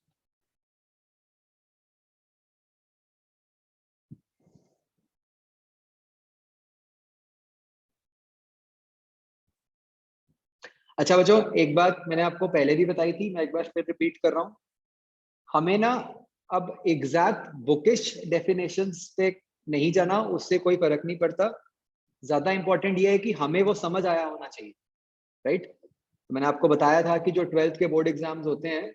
अच्छा बच्चों, एक बात मैंने आपको पहले भी बताई थी, मैं एक बार फिर रिपीट कर रहा हूं। हमें ना अब एग्जैक्ट बुकिश डेफिनेशंस पे नहीं जाना, उससे कोई फर्क नहीं पड़ता। ज्यादा इंपॉर्टेंट ये है कि हमें वो समझ आया होना चाहिए, राइट? तो मैंने आपको बताया था कि जो 12th के बोर्ड एग्जाम्स होते हैं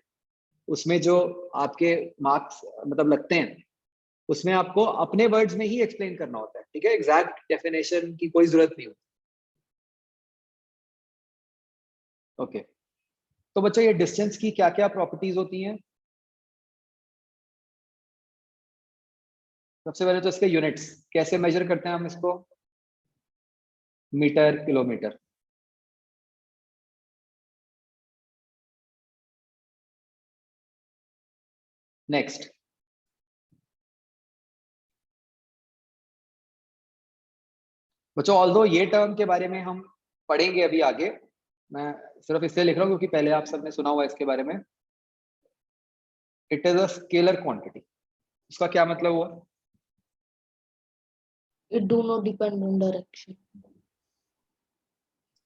उसमें जो आपके मार्क्स मतलब लगते हैं, उसमें आपको अपने वर्ड्स में ही एक्सप्लेन करना होता है, ठीक है? एग्जैक्ट डेफिनेशन की कोई जरूरत नहीं होती। ओके, तो बच्चों ये डिस्टेंस की क्या क्या प्रॉपर्टीज होती हैं? सबसे पहले तो इसके यूनिट्स, कैसे मेजर करते हैं हम इसको? Metre, kilometre. नेक्स्ट, बच्चों ऑल्दो ये टर्म के बारे में हम पढ़ेंगे अभी आगे, मैं सिर्फ इसलिए लिख रहा हूँ क्योंकि पहले आप सबने सुना हुआ है इसके बारे में। It is a scalar quantity. इसका क्या मतलब हुआ? It do not depend on direction.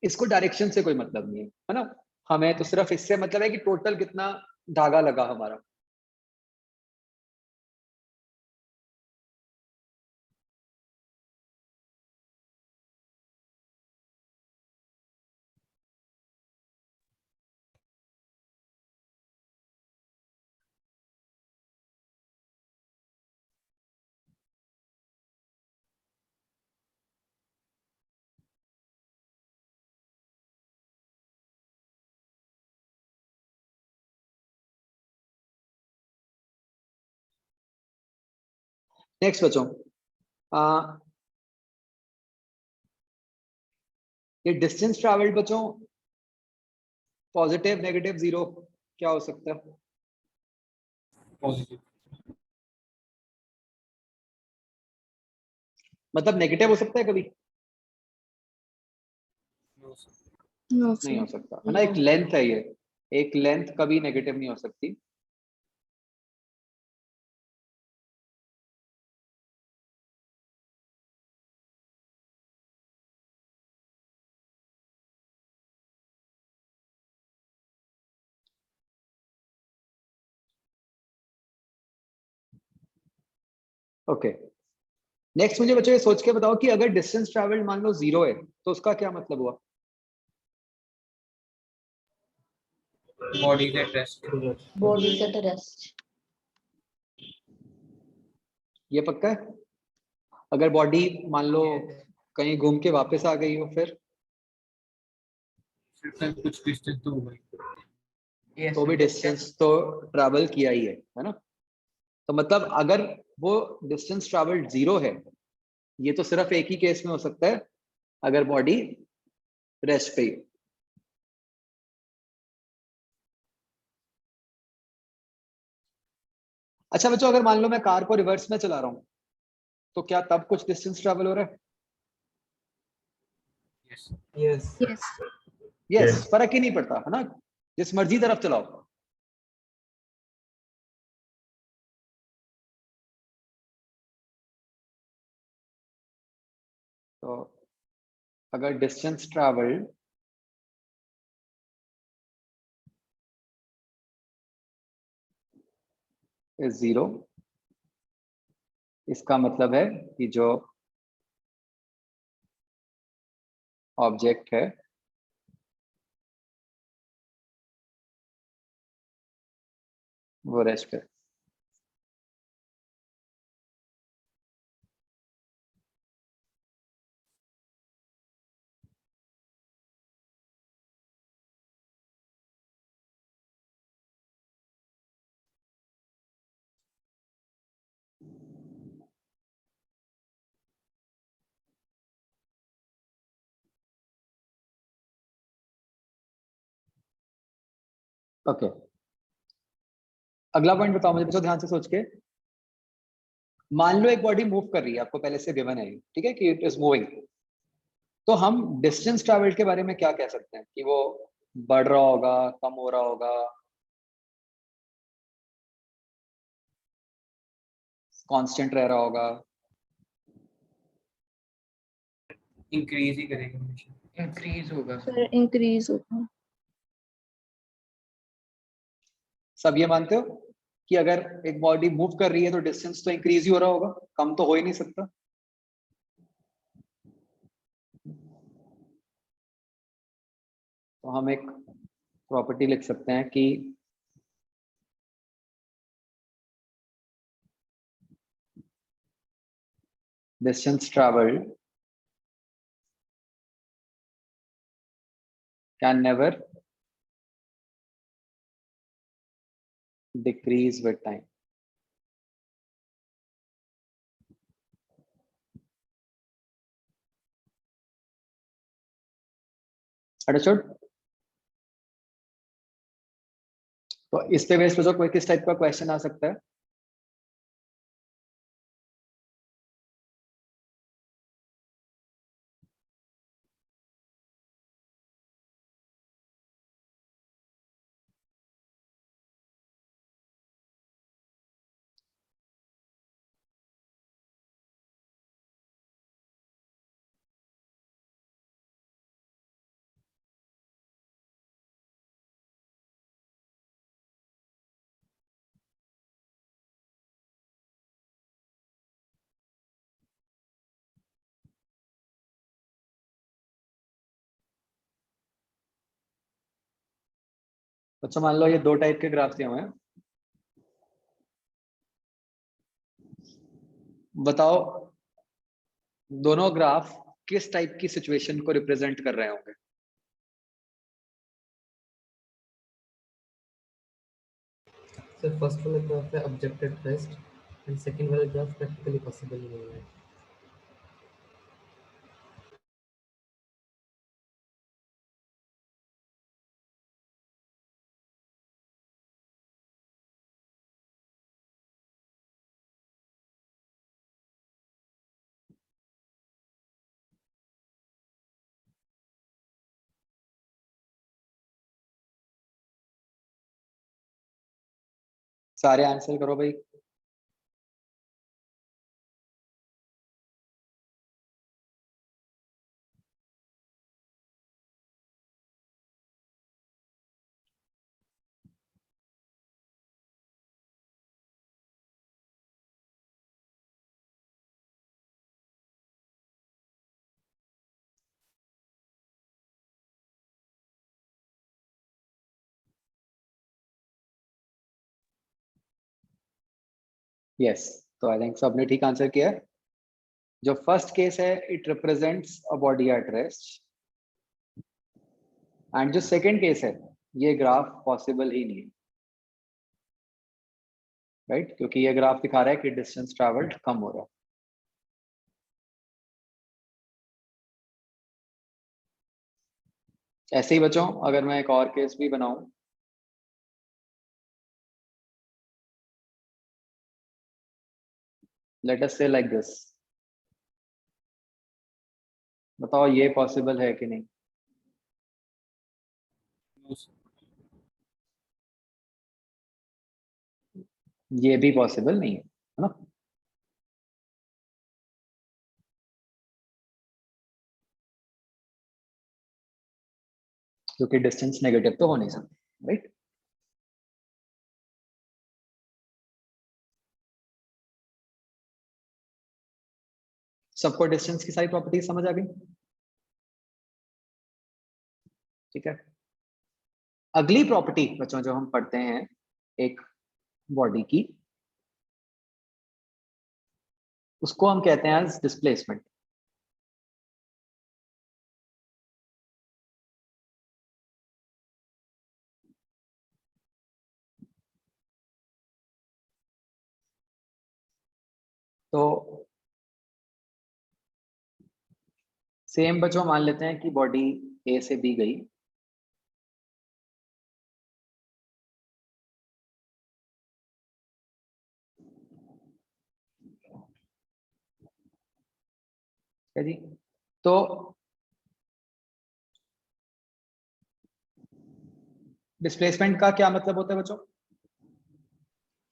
इसको डायरेक्शन से कोई मतलब नहीं है ना? हमें तो सिर्फ इससे मतलब है कि टोटल कितना धागा लगा हमारा। नेक्स्ट बच्चों, आ, ये डिस्टेंस ट्रैवल्ड बच्चों, पॉजिटिव, नेगेटिव, जीरो, क्या हो सकता है? पॉजिटिव। मतलब नेगेटिव हो सकता है कभी? No, नहीं sir. हो सकता है ना? No. एक लेंथ है ये, एक लेंथ कभी नेगेटिव नहीं हो सकती। ओके, नेक्स्ट मुझे बच्चों ये सोच के बताओ कि अगर डिस्टेंस ट्रैवल्ड मान लो 0 है तो उसका क्या मतलब हुआ? Body at rest. Body set rest. ये पक्का है? अगर बॉडी मान लो कहीं घूम के वापस आ गई हो फिर फिर कुछ डिस्टेंस तो होगा ही। तो भी डिस्टेंस तो ट्रैवल किया ही है ना? तो मतलब अगर वो डिस्टेंस ट्रैवल्ड 0 है, ये तो सिर्फ एक ही केस में हो सकता है, अगर बॉडी रेस्ट पे ही हो। अच्छा बच्चों, अगर मान लो मैं कार को रिवर्स में चला रहा हूं तो क्या तब कुछ डिस्टेंस ट्रैवल हो रहा है? यस। Yes. यस, फर्क ही नहीं पड़ता है ना, जिस मर्जी तरफ चलाओ। तो अगर डिस्टेंस ट्रैवल इज 0, इसका मतलब है कि जो ऑब्जेक्ट है वो रेस्ट पे। ओके, अगला पॉइंट बताओ मुझे बच्चों ध्यान से सोच के। मान लो एक बॉडी मूव कर रही है, आपको पहले से गिवन है, ठीक है, कि इट इज मूविंग। तो हम डिस्टेंस ट्रैवल के बारे में क्या कह सकते हैं कि वो बढ़ रहा होगा, कम हो रहा होगा, कांस्टेंट रह रहा होगा? इंक्रीज ही करेगा हमेशा। इंक्रीज होगा। फिर increase होगा। सब ये मानते हो कि अगर एक बॉडी मूव कर रही है तो डिस्टेंस तो इंक्रीज ही हो रहा होगा, कम तो हो ही नहीं सकता? तो हम एक प्रॉपर्टी लिख सकते हैं कि distance travelled can never decrease with time. Understood? तो इस पे बेस पे जो कोई किस टाइप का क्वेश्चन आ सकता है? अच्छा मान लो ये दो टाइप के ग्राफ दिए हुए हैं, बताओ दोनों ग्राफ किस टाइप की सिचुएशन को रिप्रेजेंट कर रहे होंगे? सर फर्स्ट वाला ग्राफ है object at rest and second वाला ग्राफ प्रैक्टिकली पॉसिबल नहीं है। सारे आंसर करो भाई। यस, तो आई थिंक सबने ठीक आंसर किया है। जो फर्स्ट केस है it represents a body at rest, and जो सेकंड केस है ये ग्राफ पॉसिबल ही नहीं है, राइट? क्योंकि ये ग्राफ दिखा रहा है कि डिस्टेंस ट्रैवल्ड कम हो रहा है। ऐसे ही बच्चों, अगर मैं एक और केस भी बनाऊं, लेट अस से लाइक दिस, बताओ ये पॉसिबल है कि नहीं? No, sir. ये भी पॉसिबल नहीं है ना? क्योंकि डिस्टेंस नेगेटिव तो हो नहीं सकता, राइट? सबको डिस्टेंस की सारी प्रॉपर्टीज समझ आ गई? ठीक है, अगली प्रॉपर्टी बच्चों जो हम पढ़ते हैं एक बॉडी की, उसको हम कहते हैं डिस्प्लेसमेंट। तो सेम बच्चों मान लेते हैं कि बॉडी ए से बी गई, है जी? तो डिस्प्लेसमेंट का क्या मतलब होता है बच्चों?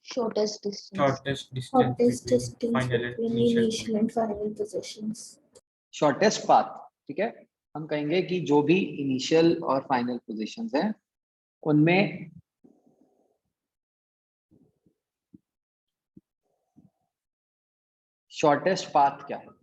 shortest distance. Shortest distance Shortest between distance final and between initial initial and final positions. Shortest path, ठीक है? हम कहेंगे कि जो भी इनिशियल और फाइनल पोजीशंस हैं उनमें शॉर्टेस्ट पाथ क्या है?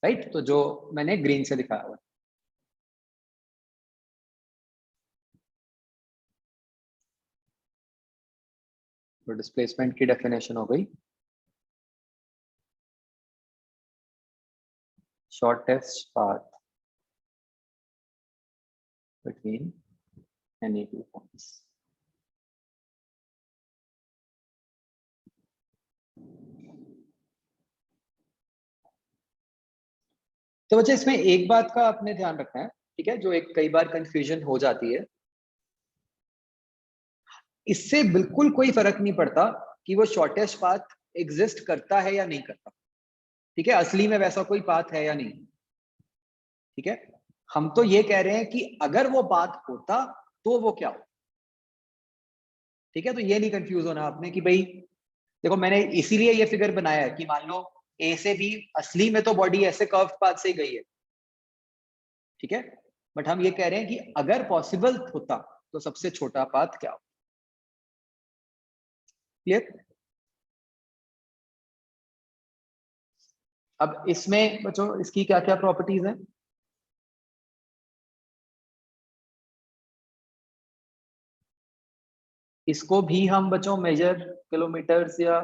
राइट? तो जो मैंने ग्रीन से दिखाया हुआ है, तो डिस्प्लेसमेंट की डेफिनेशन हो गई shortest path between any two points. तो बच्चे इसमें एक बात का आपने ध्यान रखना है, ठीक है, जो एक कई बार कंफ्यूजन हो जाती है। इससे बिल्कुल कोई फर्क नहीं पड़ता कि वो शॉर्टेस्ट पाथ एग्जिस्ट करता है या नहीं करता, ठीक है? असली में वैसा कोई पाथ है या नहीं, ठीक है? हम तो ये कह रहे हैं कि अगर वो पाथ होता तो वो क्या हो, ठीक है? तो ये नहीं कंफ्यूज होना आपने कि भाई देखो मैंने इसीलिए ये फिगर बनाया है कि मान लो ए से बी असली में तो बॉडी ऐसे कर्व पाथ से गई है, ठीक है? बट हम ये कह रहे हैं कि अगर पॉसिबल होता तो सबसे छोटा पाथ क्या हो। क्लियर? अब इसमें बच्चों इसकी क्या क्या प्रॉपर्टीज हैं? इसको भी हम बच्चों मेजर किलोमीटर्स या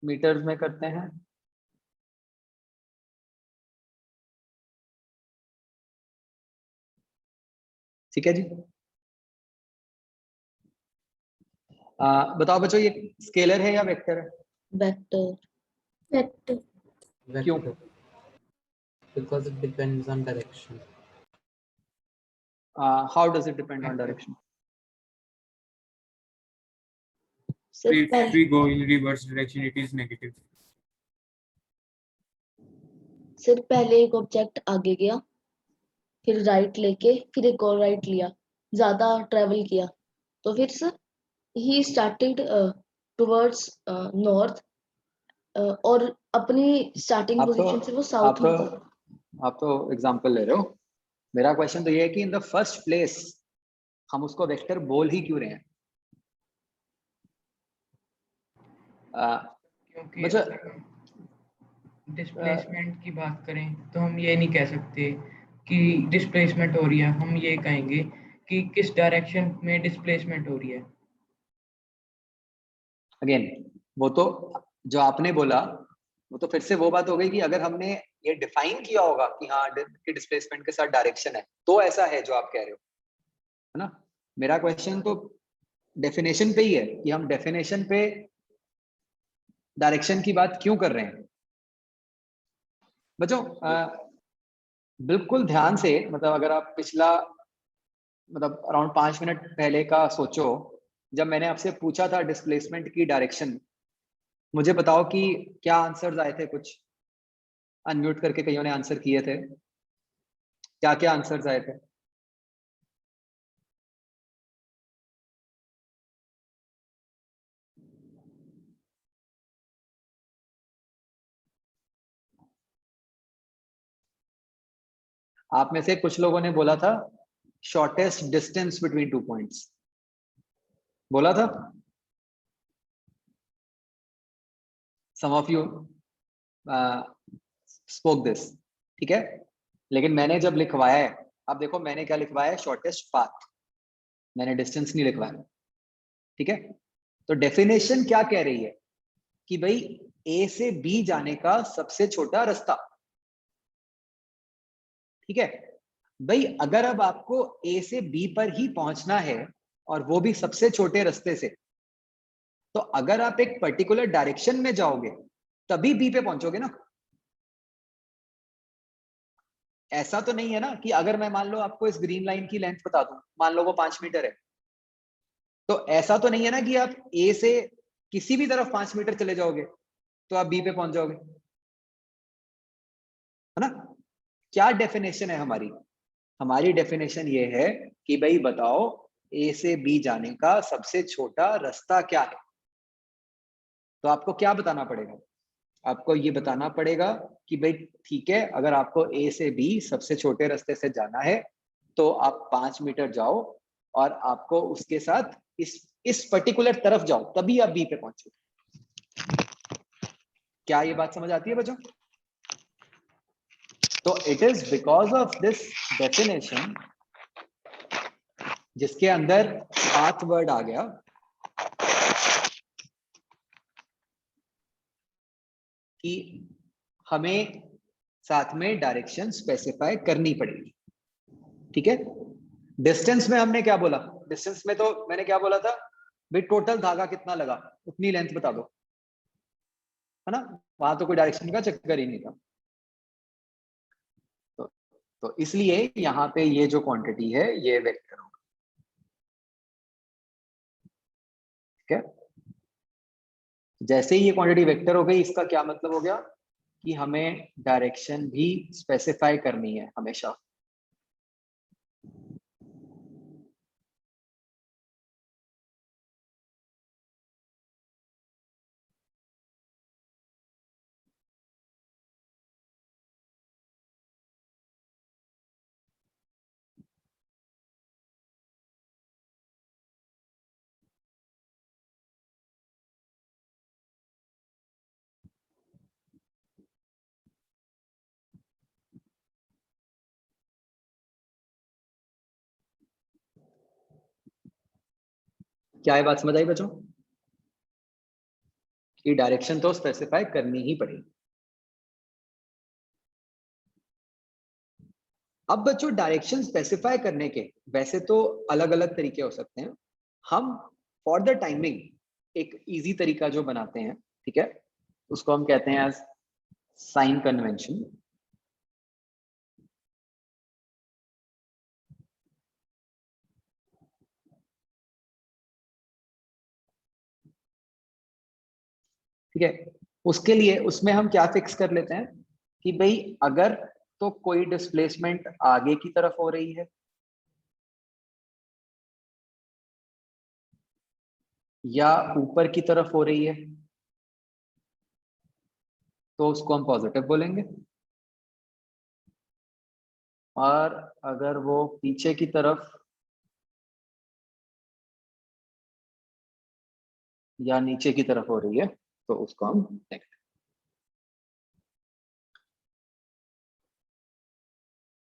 मीटर्स में करते हैं। ठीक है जी। बताओ बच्चों ये स्केलर है या वेक्टर है? Vector. Vector. क्यों? Vector. Because it depends on direction. How does it depend on direction? सिर्फ If पहले we go in reverse direction, it is negative. सिर्फ पहले एक ऑब्जेक्ट आगे गया, फिर राइट लेके फिर एक और राइट लिया, ज्यादा ट्रेवल किया, तो फिर sir he started towards north और अपनी स्टार्टिंग आप पोजीशन से वो साउथ में था। आप तो एग्जांपल ले रहे हो। मेरा क्वेश्चन तो ये है कि इन द फर्स्ट प्लेस हम उसको वेक्टर बोल ही क्यों रहे हैं? क्योंकि मतलब अगर हम डिस्प्लेसमेंट की बात करें तो हम ये नहीं कह सकते कि डिस्प्लेसमेंट हो रही है, हम ये कहेंगे कि किस डायरेक्शन में डिस्प्लेसमेंट हो रही है। अगेन वो तो जो आपने बोला वो तो फिर से वो बात हो गई कि अगर हमने ये डिफाइन किया होगा कि हाँ कि डिस्प्लेसमेंट के साथ डायरेक्शन है तो ऐसा है जो आप कह रहे हो, है ना। मेरा क्वेश्चन तो डेफिनेशन पे ही है कि हम डेफिनेशन पे डायरेक्शन की बात क्यों कर रहे हैं। बच्चों बिल्कुल ध्यान से, मतलब अगर आप पिछला मतलब अराउंड 5 मिनट पहले का सोचो, जब मैंने आपसे पूछा था डिस्प्लेसमेंट की डायरेक्शन, मुझे बताओ कि क्या आंसर्स आए थे। कुछ अनम्यूट करके कईयों ने आंसर किए थे, क्या क्या आंसर्स आए थे? आप में से कुछ लोगों ने बोला था शॉर्टेस्ट डिस्टेंस बिटवीन 2 पॉइंट्स, बोला था। सम ऑफ यू स्पोक दिस, ठीक है। लेकिन मैंने जब लिखवाया है, अब देखो मैंने क्या लिखवाया है, शॉर्टेस्ट पाथ, मैंने डिस्टेंस नहीं लिखवाया, ठीक है। तो डेफिनेशन क्या कह रही है कि भाई ए से बी जाने का सबसे छोटा रास्ता, ठीक है। भाई अगर अब आपको ए से बी पर ही पहुंचना है और वो भी सबसे छोटे रास्ते से, तो अगर आप एक पर्टिकुलर डायरेक्शन में जाओगे तभी बी पे पहुंचोगे ना। ऐसा तो नहीं है ना कि अगर मैं मान लो आपको इस ग्रीन लाइन की लेंथ बता दूं, मान लो वो 5 मीटर है, तो ऐसा तो नहीं है ना कि आप ए से किसी भी तरफ 5 मीटर चले जाओगे तो आप बी पे पहुंच जाओगे, है ना। क्या डेफिनेशन है हमारी? हमारी डेफिनेशन ये है कि भाई बताओ ए से बी जाने का सबसे छोटा रास्ता क्या है। तो आपको क्या बताना पड़ेगा? आपको ये बताना पड़ेगा कि भाई ठीक है, अगर आपको ए से बी सबसे छोटे रास्ते से जाना है तो आप 5 मीटर जाओ और आपको उसके साथ इस पर्टिकुलर तरफ जाओ, तभी आप बी पे पहुंचो। क्या ये बात समझ आती है बच्चों? तो it is because of this definition जिसके अंदर पाथ वर्ड आ गया, कि हमें साथ में डायरेक्शन स्पेसिफाई करनी पड़ेगी, ठीक है। डिस्टेंस में हमने क्या बोला? डिस्टेंस में तो मैंने क्या बोला था भाई, टोटल धागा कितना लगा उतनी लेंथ बता दो, है ना। वहां तो कोई डायरेक्शन का चक्कर ही नहीं था। तो इसलिए यहाँ पे ये जो क्वांटिटी है ये वेक्टर होगा, ठीक है। जैसे ही ये क्वांटिटी वेक्टर हो गई, इसका क्या मतलब हो गया कि हमें डायरेक्शन भी स्पेसिफाई करनी है हमेशा। क्या ये बात समझ आई बच्चों कि डायरेक्शन तो स्पेसिफाई करनी ही पड़ेगी। अब बच्चों डायरेक्शन स्पेसिफाई करने के वैसे तो अलग अलग तरीके हो सकते हैं। हम फॉर द टाइमिंग एक इजी तरीका जो बनाते हैं, ठीक है, उसको हम कहते हैं साइन कन्वेंशन। ठीक है, उसके लिए उसमें हम क्या फिक्स कर लेते हैं कि भाई अगर तो कोई डिस्प्लेसमेंट आगे की तरफ हो रही है या ऊपर की तरफ हो रही है, तो उसको हम पॉजिटिव बोलेंगे। और अगर वो पीछे की तरफ या नीचे की तरफ हो रही है तो उसको हम नेगेटिव।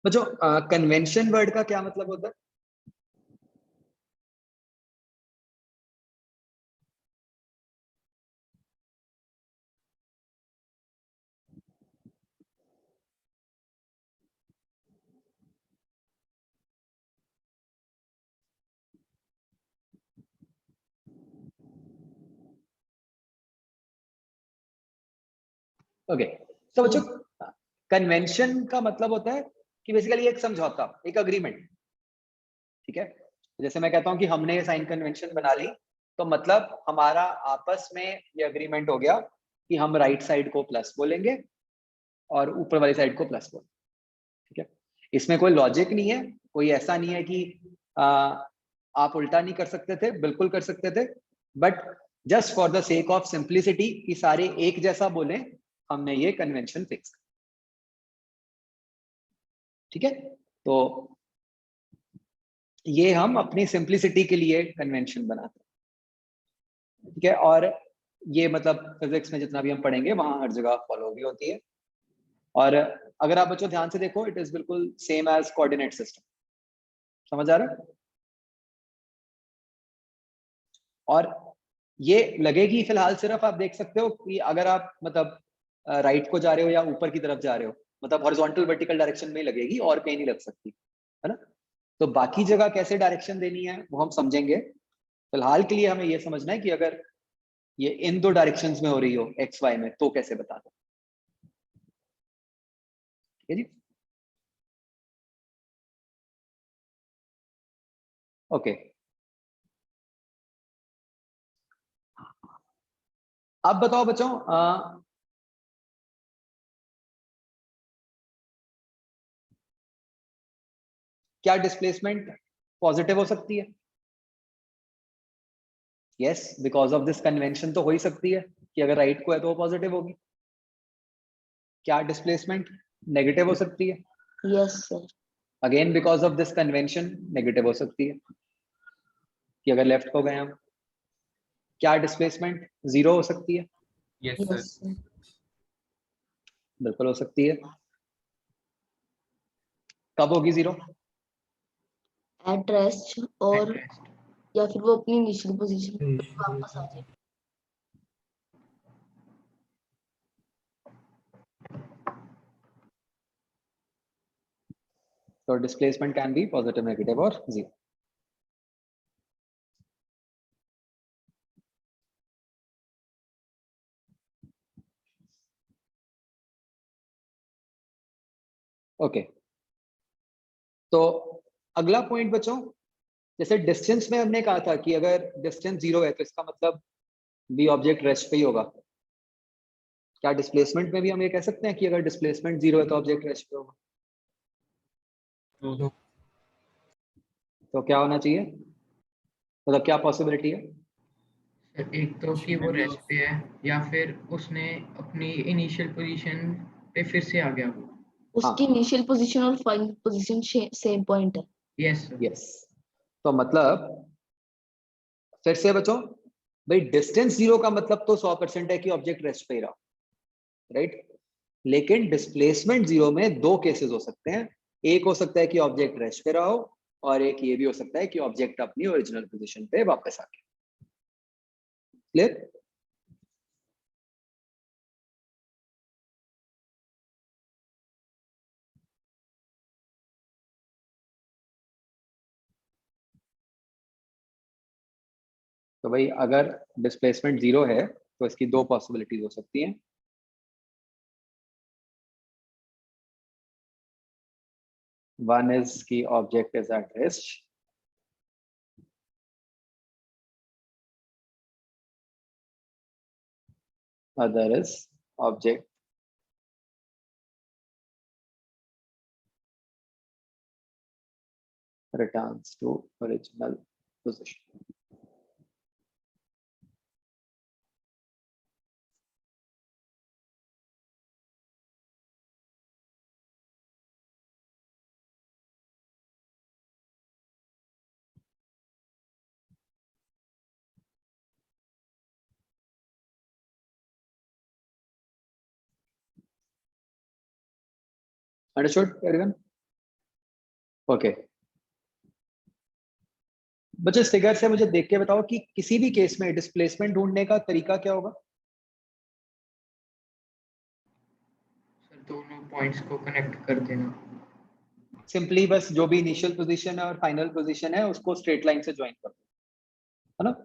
बच्चों कन्वेंशन वर्ड का क्या मतलब होता है? ओके, तो बच्चों कन्वेंशन का मतलब होता है कि बेसिकली एक समझौता, एक अग्रीमेंट, ठीक है। जैसे मैं कहता हूं कि हमने ये साइन कन्वेंशन बना ली, तो मतलब हमारा आपस में ये अग्रीमेंट हो गया कि हम राइट साइड को प्लस बोलेंगे और ऊपर वाली साइड को प्लस बोलेंगे, ठीक है। इसमें कोई लॉजिक नहीं है, कोई ऐसा नहीं है कि आप उल्टा नहीं कर सकते थे, बिल्कुल कर सकते थे, but just for the sake of simplicity कि सारे एक जैसा बोले, हमने ये कन्वेंशन फिक्स, ठीक है। तो ये हम अपनी सिंप्लिसिटी के लिए कन्वेंशन बनाते हैं, ठीक है। और ये मतलब फिजिक्स में जितना भी हम पढ़ेंगे वहां हर जगह फॉलो भी होती है। और अगर आप बच्चों ध्यान से देखो, इट इज बिल्कुल सेम एज कोऑर्डिनेट सिस्टम, समझ आ रहा है? और ये लगेगी फिलहाल सिर्फ आप देख सकते हो कि अगर आप मतलब राइट को जा रहे हो या ऊपर की तरफ जा रहे हो, मतलब हॉरिजॉन्टल वर्टिकल डायरेक्शन में लगेगी और कहीं नहीं लग सकती, है ना। तो बाकी जगह कैसे डायरेक्शन देनी है वो हम समझेंगे। फिलहाल के लिए हमें ये समझना है कि अगर ये इन दो डायरेक्शंस में हो रही हो एक्स वाई में तो कैसे बता दो, ठीक है जी। ओके, अब बताओ बच्चों क्या डिस्प्लेसमेंट पॉजिटिव हो सकती है? Yes, because of this convention तो हो ही सकती है कि अगर राइट को है तो वो पॉजिटिव होगी। क्या डिस्प्लेसमेंट नेगेटिव हो सकती है? Yes sir. Again because of this convention negative हो सकती है कि अगर लेफ्ट को गए हम। क्या डिस्प्लेसमेंट जीरो हो सकती है? Yes, sir. Yes sir. बिल्कुल हो सकती है। कब होगी जीरो? एट रेस्ट और At rest. या फिर वो अपनी इनिशियल पोजीशन पे Initial वापस आ जाए। तो displacement can be positive, negative और जीरो। ओके, तो अगला पॉइंट बच्चों, जैसे डिस्टेंस में हमने कहा था कि अगर डिस्टेंस जीरो है तो इसका मतलब बी ऑब्जेक्ट रेस्ट पे ही होगा। क्या डिस्प्लेसमेंट में भी हम ये कह सकते हैं कि अगर डिस्प्लेसमेंट जीरो है तो ऑब्जेक्ट रेस्ट पे होगा? No. तो क्या होना चाहिए, मतलब क्या पॉसिबिलिटी है? सर एक तो कि वो रेस्ट पे है या फिर उसने अपनी इनिशियल पोजीशन पे फिर से आ गया वो। उसकी इनिशियल पोजीशन और फाइनल पोजीशन सेम पॉइंट है। Yes sir. यस, तो मतलब फिर से बच्चों, भाई डिस्टेंस जीरो का मतलब तो 100% है कि ऑब्जेक्ट रेस्ट पे ही रहा, राइट। लेकिन डिस्प्लेसमेंट जीरो में दो केसेस हो सकते हैं। एक हो सकता है कि ऑब्जेक्ट रेस्ट पे रहा हो, और एक ये भी हो सकता है कि ऑब्जेक्ट अपनी ओरिजिनल पोजीशन पे वापस आ गया। क्लियर? तो भाई अगर डिस्प्लेसमेंट जीरो है तो इसकी दो पॉसिबिलिटीज हो सकती हैं। वन इज की object is at rest, other is object returns to original position. Understood everyone? Okay बच्चों, इस फिगर से मुझे देख के बताओ कि किसी भी केस में डिस्प्लेसमेंट ढूंढने का तरीका क्या होगा? सर दोनों पॉइंट्स को कनेक्ट कर देना। सिंपली बस जो भी इनिशियल पोजीशन है और फाइनल पोजीशन है उसको स्ट्रेट लाइन से ज्वाइन कर दो, है ना?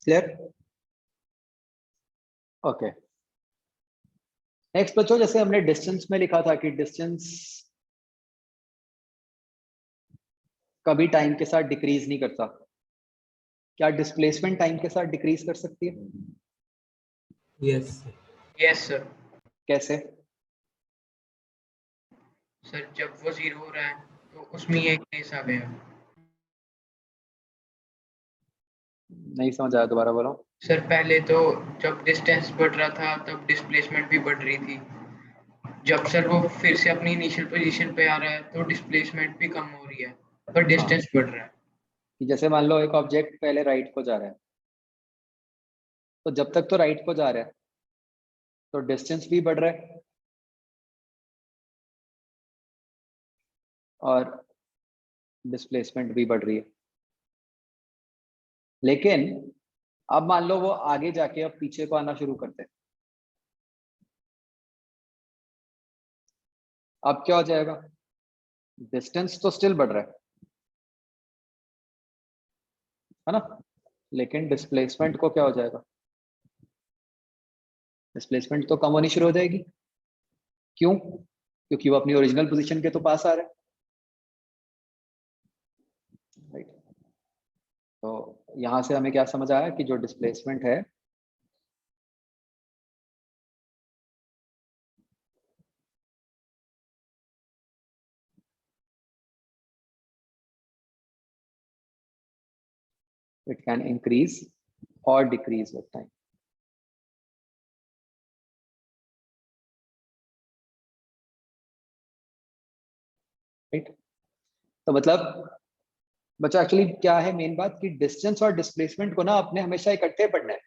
क्लियर? ओके नेक्स्ट बच्चों, जैसे हमने डिस्टेंस में लिखा था कि डिस्टेंस कभी टाइम के साथ डिक्रीज नहीं करता, क्या डिस्प्लेसमेंट टाइम के साथ डिक्रीज कर सकती है? Yes. Yes sir. कैसे? सर जब वो 0 हो रहा है तो उसमें ये केस आ गया। नहीं समझ आया, दोबारा बोलो। सर पहले तो जब डिस्टेंस बढ़ रहा था तब डिस्प्लेसमेंट भी बढ़ रही थी। जब सर वो फिर से अपनी इनिशियल पोजीशन पे आ रहा है तो डिस्प्लेसमेंट भी कम हो रही है पर डिस्टेंस बढ़ रहा है। कि जैसे मान लो एक ऑब्जेक्ट पहले राइट को जा रहा है, तो जब तक तो राइट को जा रहा है तो डिस्टेंस भी बढ़ रहा है और डिस्प्लेसमेंट भी बढ़ रही है। लेकिन अब मान लो वो आगे जाके अब पीछे को आना शुरू करते हैं, अब क्या हो जाएगा? डिस्टेंस तो स्टिल बढ़ रहा है ना? लेकिन डिस्प्लेसमेंट को क्या हो जाएगा? डिस्प्लेसमेंट तो कम होनी शुरू हो जाएगी। क्यों? क्योंकि वो अपनी ओरिजिनल पोजीशन के तो पास आ रहा है, राइट? तो यहां से हमें क्या समझ आया कि जो डिस्प्लेसमेंट है it can increase or decrease with time. Right? तो मतलब बच्चा एक्चुअली क्या है मेन बात कि डिस्टेंस और डिस्प्लेसमेंट को ना आपने हमेशा इकट्ठे पढ़ना है।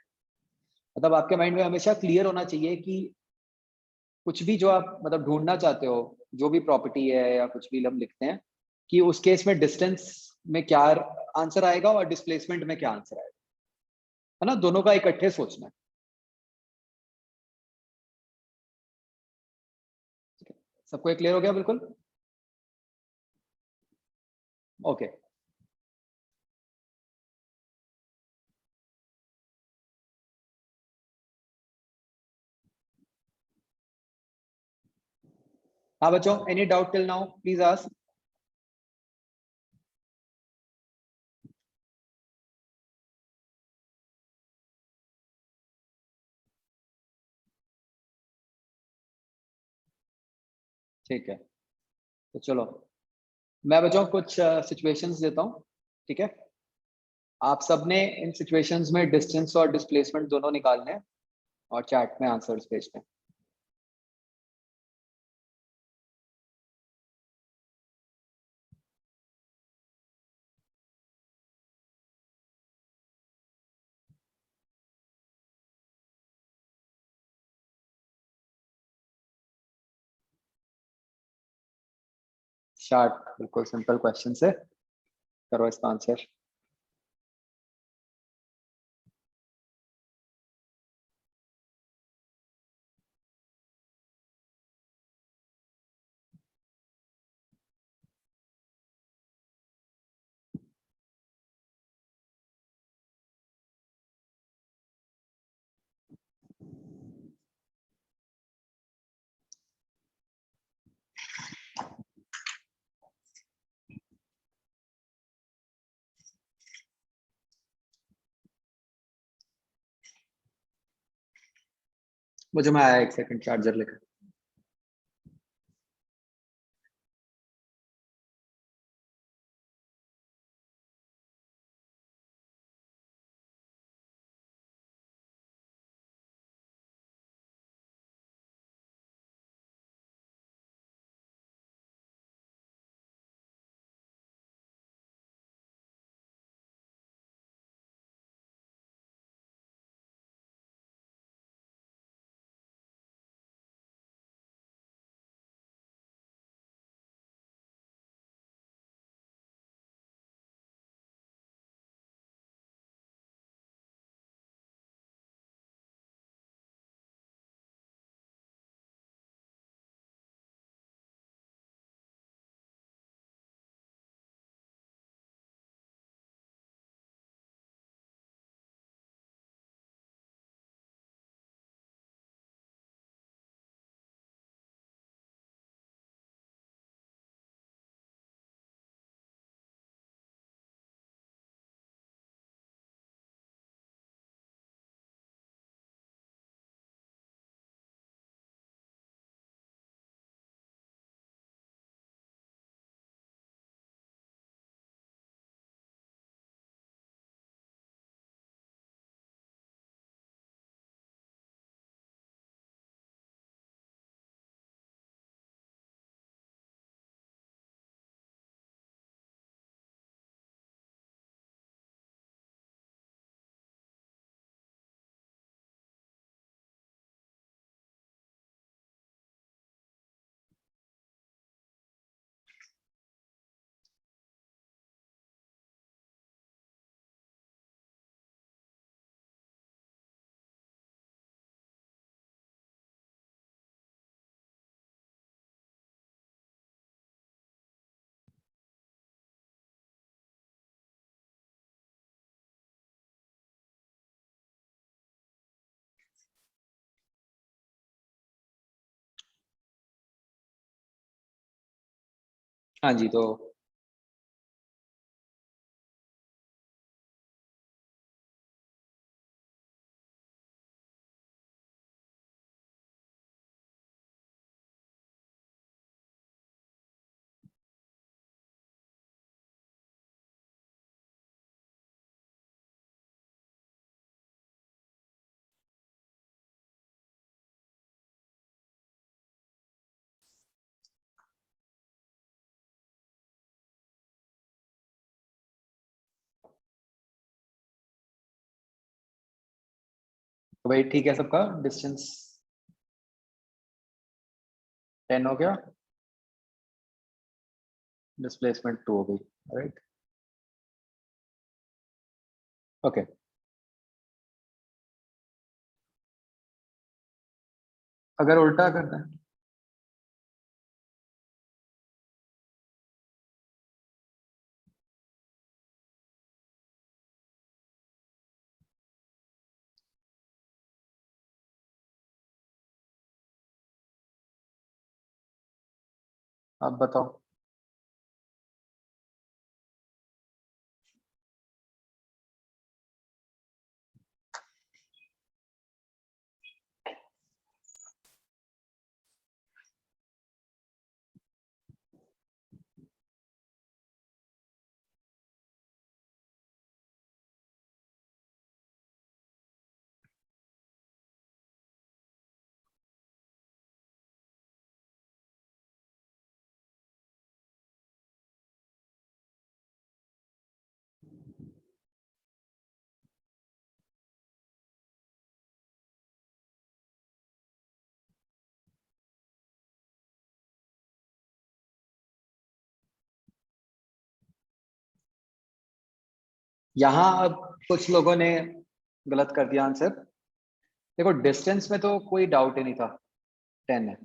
मतलब आपके माइंड में हमेशा क्लियर होना चाहिए कि कुछ भी जो आप मतलब ढूंढना चाहते हो, जो भी प्रॉपर्टी है या कुछ भी हम लिखते हैं, कि उस केस में डिस्टेंस में क्या आंसर आएगा और डिस्प्लेसमेंट में क्या आंसर आएगा, है ना? दोनों का इकट्ठे सोचना है। सबको क्लियर हो गया? बिल्कुल ओके। हाँ बच्चों, any doubt till now please ask. ठीक है, तो चलो मैं बच्चों कुछ सिचुएशंस देता हूँ, ठीक है? आप सबने इन सिचुएशंस में डिस्टेंस और डिस्प्लेसमेंट दोनों निकालने हैं और चैट में आंसर्स भेजने हैं। शार्ट, बिल्कुल सिंपल क्वेश्चन है, करो इसका आंसर। मुझे में आया, एक सेकंड चार्जर लेकर। हाँ जी, तो भाई ठीक है, सबका डिस्टेंस 10 हो गया, डिस्प्लेसमेंट 2 हो गई, राइट? ओके, अगर उल्टा करना है आप बताओ। यहाँ अब कुछ लोगों ने गलत कर दिया आंसर। देखो, डिस्टेंस में तो कोई डाउट ही नहीं था, 10 है।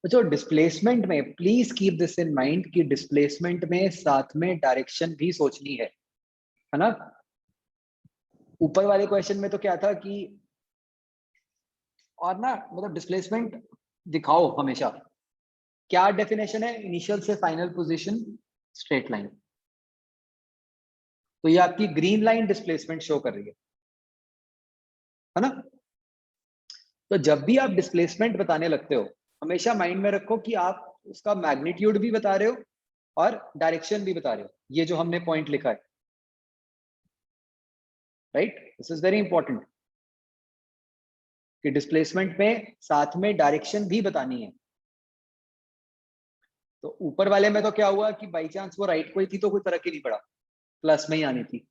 जो डिस्प्लेसमेंट में, please keep this in mind कि डिस्प्लेसमेंट में साथ में डायरेक्शन भी सोचनी है ना? ऊपर वाले क्वेश्चन में तो क्या था कि, और ना मतलब डिस्प्लेसमेंट दिखाओ हमेशा। क्या डेफिनेशन है? इनिशियल से फाइनल पोजीशन स्ट्रेट लाइन। तो ये आपकी ग्रीन लाइन डिस्प्लेसमेंट शो कर रही है ना? तो जब भी आप डिस्प्लेसमेंट बताने लगते हो, हमेशा माइंड में रखो कि आप उसका मैग्नीट्यूड भी बता रहे हो और डायरेक्शन भी बता रहे हो, ये जो हमने पॉइंट लिखा है, right, this is very important कि डिस्प्लेसमेंट में साथ में डायरेक्शन भी बतानी है। तो ऊपर वाले में तो क्या हुआ कि बाई चांस वो राइट को ही थी तो कोई फर्क ही नहीं पड़ा, प्लस में ही आनी थी,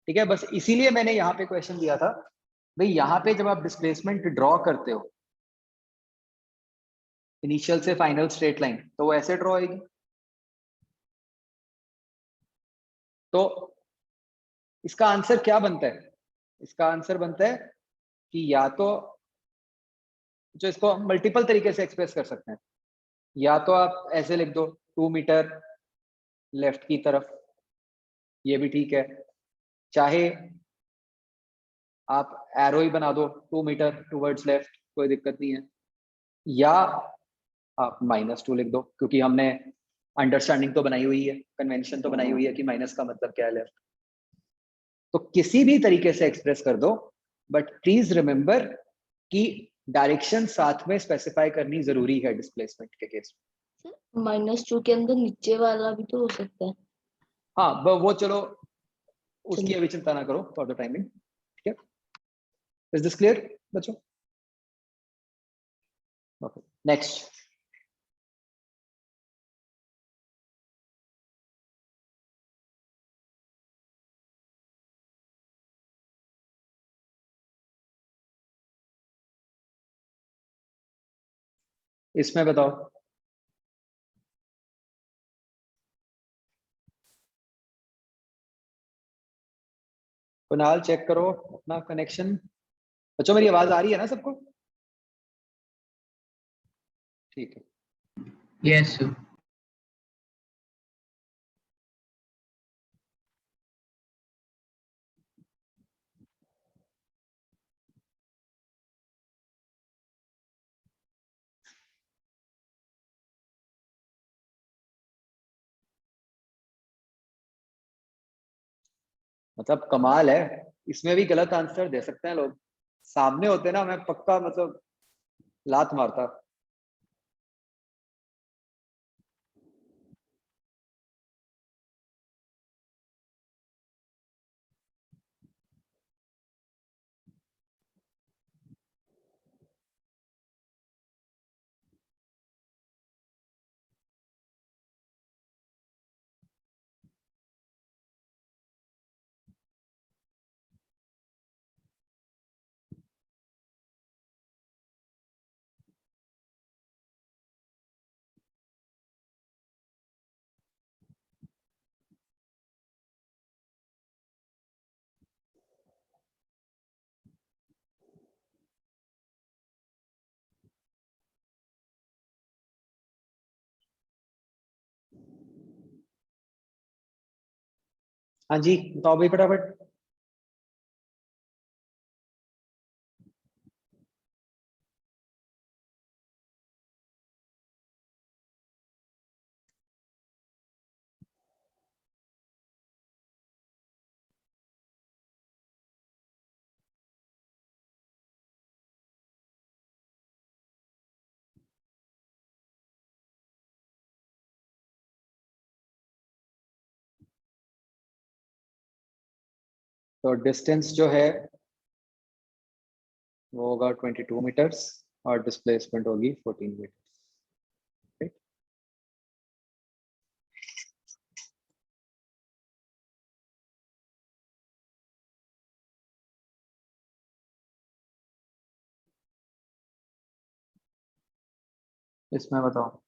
ठीक है। बस इसीलिए मैंने यहाँ पे क्वेश्चन दिया था भाई, यहाँ पे जब आप डिस्प्लेसमेंट ड्रॉ करते हो इनिशियल से फाइनल स्ट्रेट लाइन, तो वो ऐसे ड्रॉ होगी। तो इसका आंसर क्या बनता है? इसका आंसर बनता है कि या तो, जो इसको हम मल्टीपल तरीके से एक्सप्रेस कर सकते हैं, या तो आप ऐसे लिख दो 2 मीटर लेफ्ट की तरफ, ये भी ठीक है, चाहे आप एरो ही बना दो 2 मीटर टुवर्ड्स लेफ्ट, कोई दिक्कत नहीं है, या आप -2 लिख दो, क्योंकि हमने अंडरस्टैंडिंग तो बनाई हुई है, कन्वेंशन तो बनाई हुई है कि माइनस का मतलब क्या है लेफ्ट। तो किसी भी तरीके से एक्सप्रेस कर दो, बट प्लीज रिमेंबर कि डायरेक्शन साथ में स्पेसिफाई करनी जरूरी है डिस्प्लेसमेंट के केस में। -2 के अंदर नीचे वाला भी तो हो सकता है। हाँ, वो चलो उसकी चलिए। अभी चिंता ना करो फॉर द टाइमिंग, ठीक है। इज दिस क्लियर बच्चों? Okay, next. इसमें बताओ, कुणाल चेक करो अपना कनेक्शन। बच्चों मेरी आवाज आ रही है ना सबको? ठीक है। Yes sir. मतलब कमाल है, इसमें भी गलत आंसर दे सकते हैं लोग। सामने होते ना, मैं पक्का मतलब लात मारता। हाँ जी, बताओ भाई फटाफट। तो डिस्टेंस जो है वो होगा 22 मीटर्स और डिस्प्लेसमेंट होगी 14 मीटर्स। इसमें बताओ।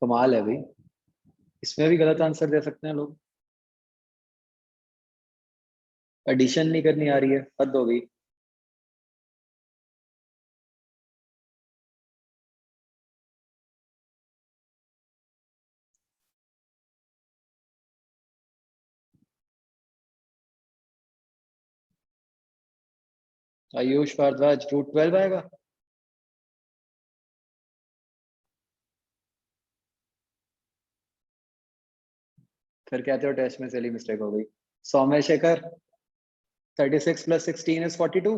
कमाल है भाई, इसमें भी गलत आंसर दे सकते हैं लोग। एडिशन नहीं करनी आ रही है, हद हो गई। आयुष भारद्वाज रूट 12 आएगा। फिर कहते हो टेस्ट में सिली मिस्टेक हो गई। सौम्य शेखर 36 + 16 is 42।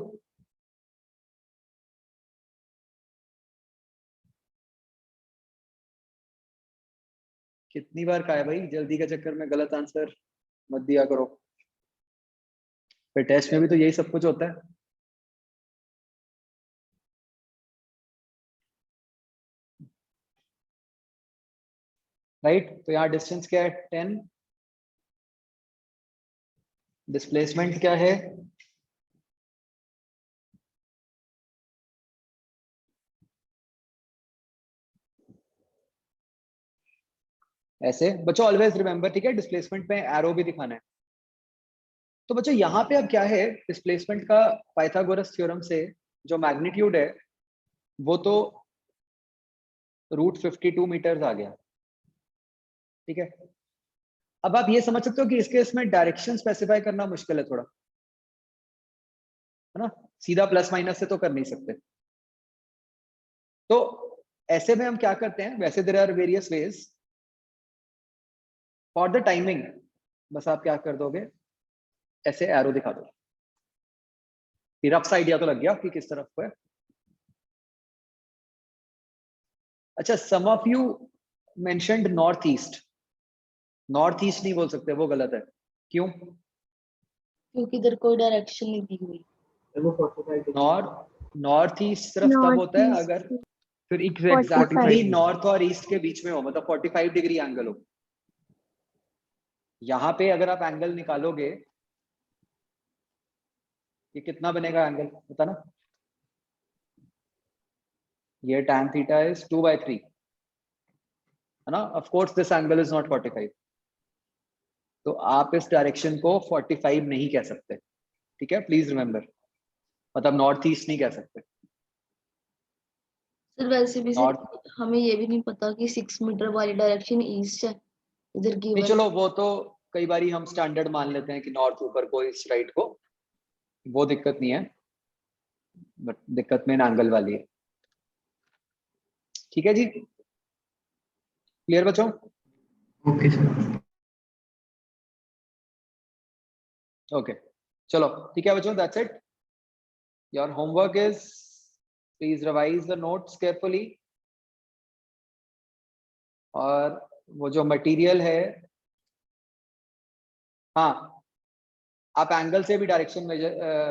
कितनी बार कहा है भाई, जल्दी के चक्कर में गलत आंसर मत दिया करो, फिर टेस्ट में भी तो यही सब कुछ होता है। राइट, तो यहाँ डिस्टेंस क्या है 10, डिस्प्लेसमेंट क्या है ऐसे बच्चों, ऑलवेज रिमेंबर, ठीक है, डिस्प्लेसमेंट में एरो भी दिखाना है। तो बच्चों यहाँ पे अब क्या है, डिस्प्लेसमेंट का पाइथागोरस थ्योरम से जो मैग्नीट्यूड है वो तो √52 मीटर्स आ गया, ठीक है। अब आप ये समझ सकते हो कि इस केस में डायरेक्शन स्पेसिफाई करना मुश्किल है थोड़ा, है ना, सीधा प्लस माइनस से तो कर नहीं सकते। तो ऐसे में हम क्या करते हैं, वैसे there are various ways for the timing. बस आप क्या कर दोगे, ऐसे एरो दिखा दो, रफ आइडिया तो लग गया कि किस तरफ को है। अच्छा, some of you mentioned north east. North east नहीं बोल सकते, वो गलत है। क्यों? क्योंकि इधर कोई डायरेक्शन नहीं दी हुई। वो 45 डिग्री नॉर्थ ईस्ट सिर्फ तब होता है अगर फिर एग्जैक्टली नॉर्थ और ईस्ट के बीच में हो, मतलब 45 डिग्री एंगल हो। यहाँ पे अगर आप एंगल निकालोगे, ये कितना बनेगा एंगल पता ना, ये tan थीटा इज 2/3, है ना। Of course this angle is not 45, तो आप इस डायरेक्शन को 45 नहीं कह सकते, ठीक है, प्लीज रिमेंबर, मतलब नॉर्थ ईस्ट नहीं कह सकते। सर वैसे भी नॉर्थ, सर हमें ये भी नहीं पता कि 6 मीटर वाली डायरेक्शन ईस्ट है इधर की। नहीं चलो वो तो कई बार हम स्टैंडर्ड मान लेते हैं कि नॉर्थ ऊपर को ईस्ट राइट को, वो दिक्कत नहीं है, बट दिक्कत मेन एंगल वाली है। ठीक है जी, क्लियर बच्चों? Okay sir. ओके चलो ठीक है बच्चों, that's it. Your homework is please revise the notes carefully, और वो जो मटेरियल है, हाँ आप एंगल से भी डायरेक्शन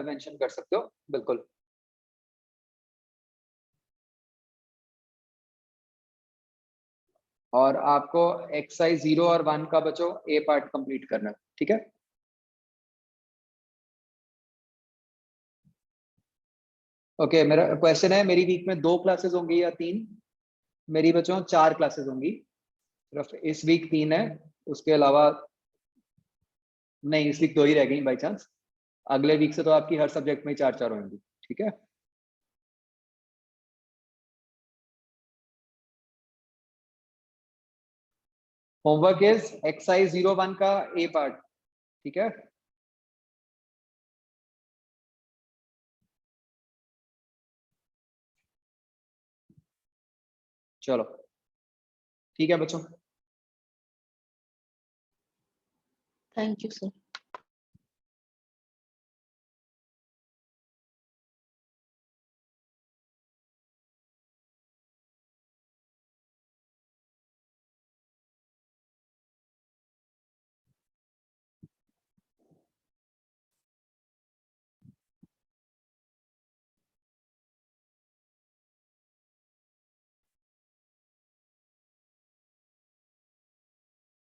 मेंशन कर सकते हो, बिल्कुल। और आपको एक्सरसाइज 0 और 1 का बच्चों ए पार्ट कंप्लीट करना है, ठीक है। ओके, मेरा क्वेश्चन है, मेरी वीक में 2 क्लासेस होंगी या 3? मेरी बच्चों 4 क्लासेस होंगी, सिर्फ इस वीक 3 है, उसके अलावा नहीं, इस वीक 2 ही रह गई बाई चांस, अगले वीक से तो आपकी हर सब्जेक्ट में 4-4 होंगी, ठीक है। होमवर्क इज एक्सरसाइज 0-1 का ए पार्ट, ठीक है। चलो ठीक है बच्चों। Thank you sir.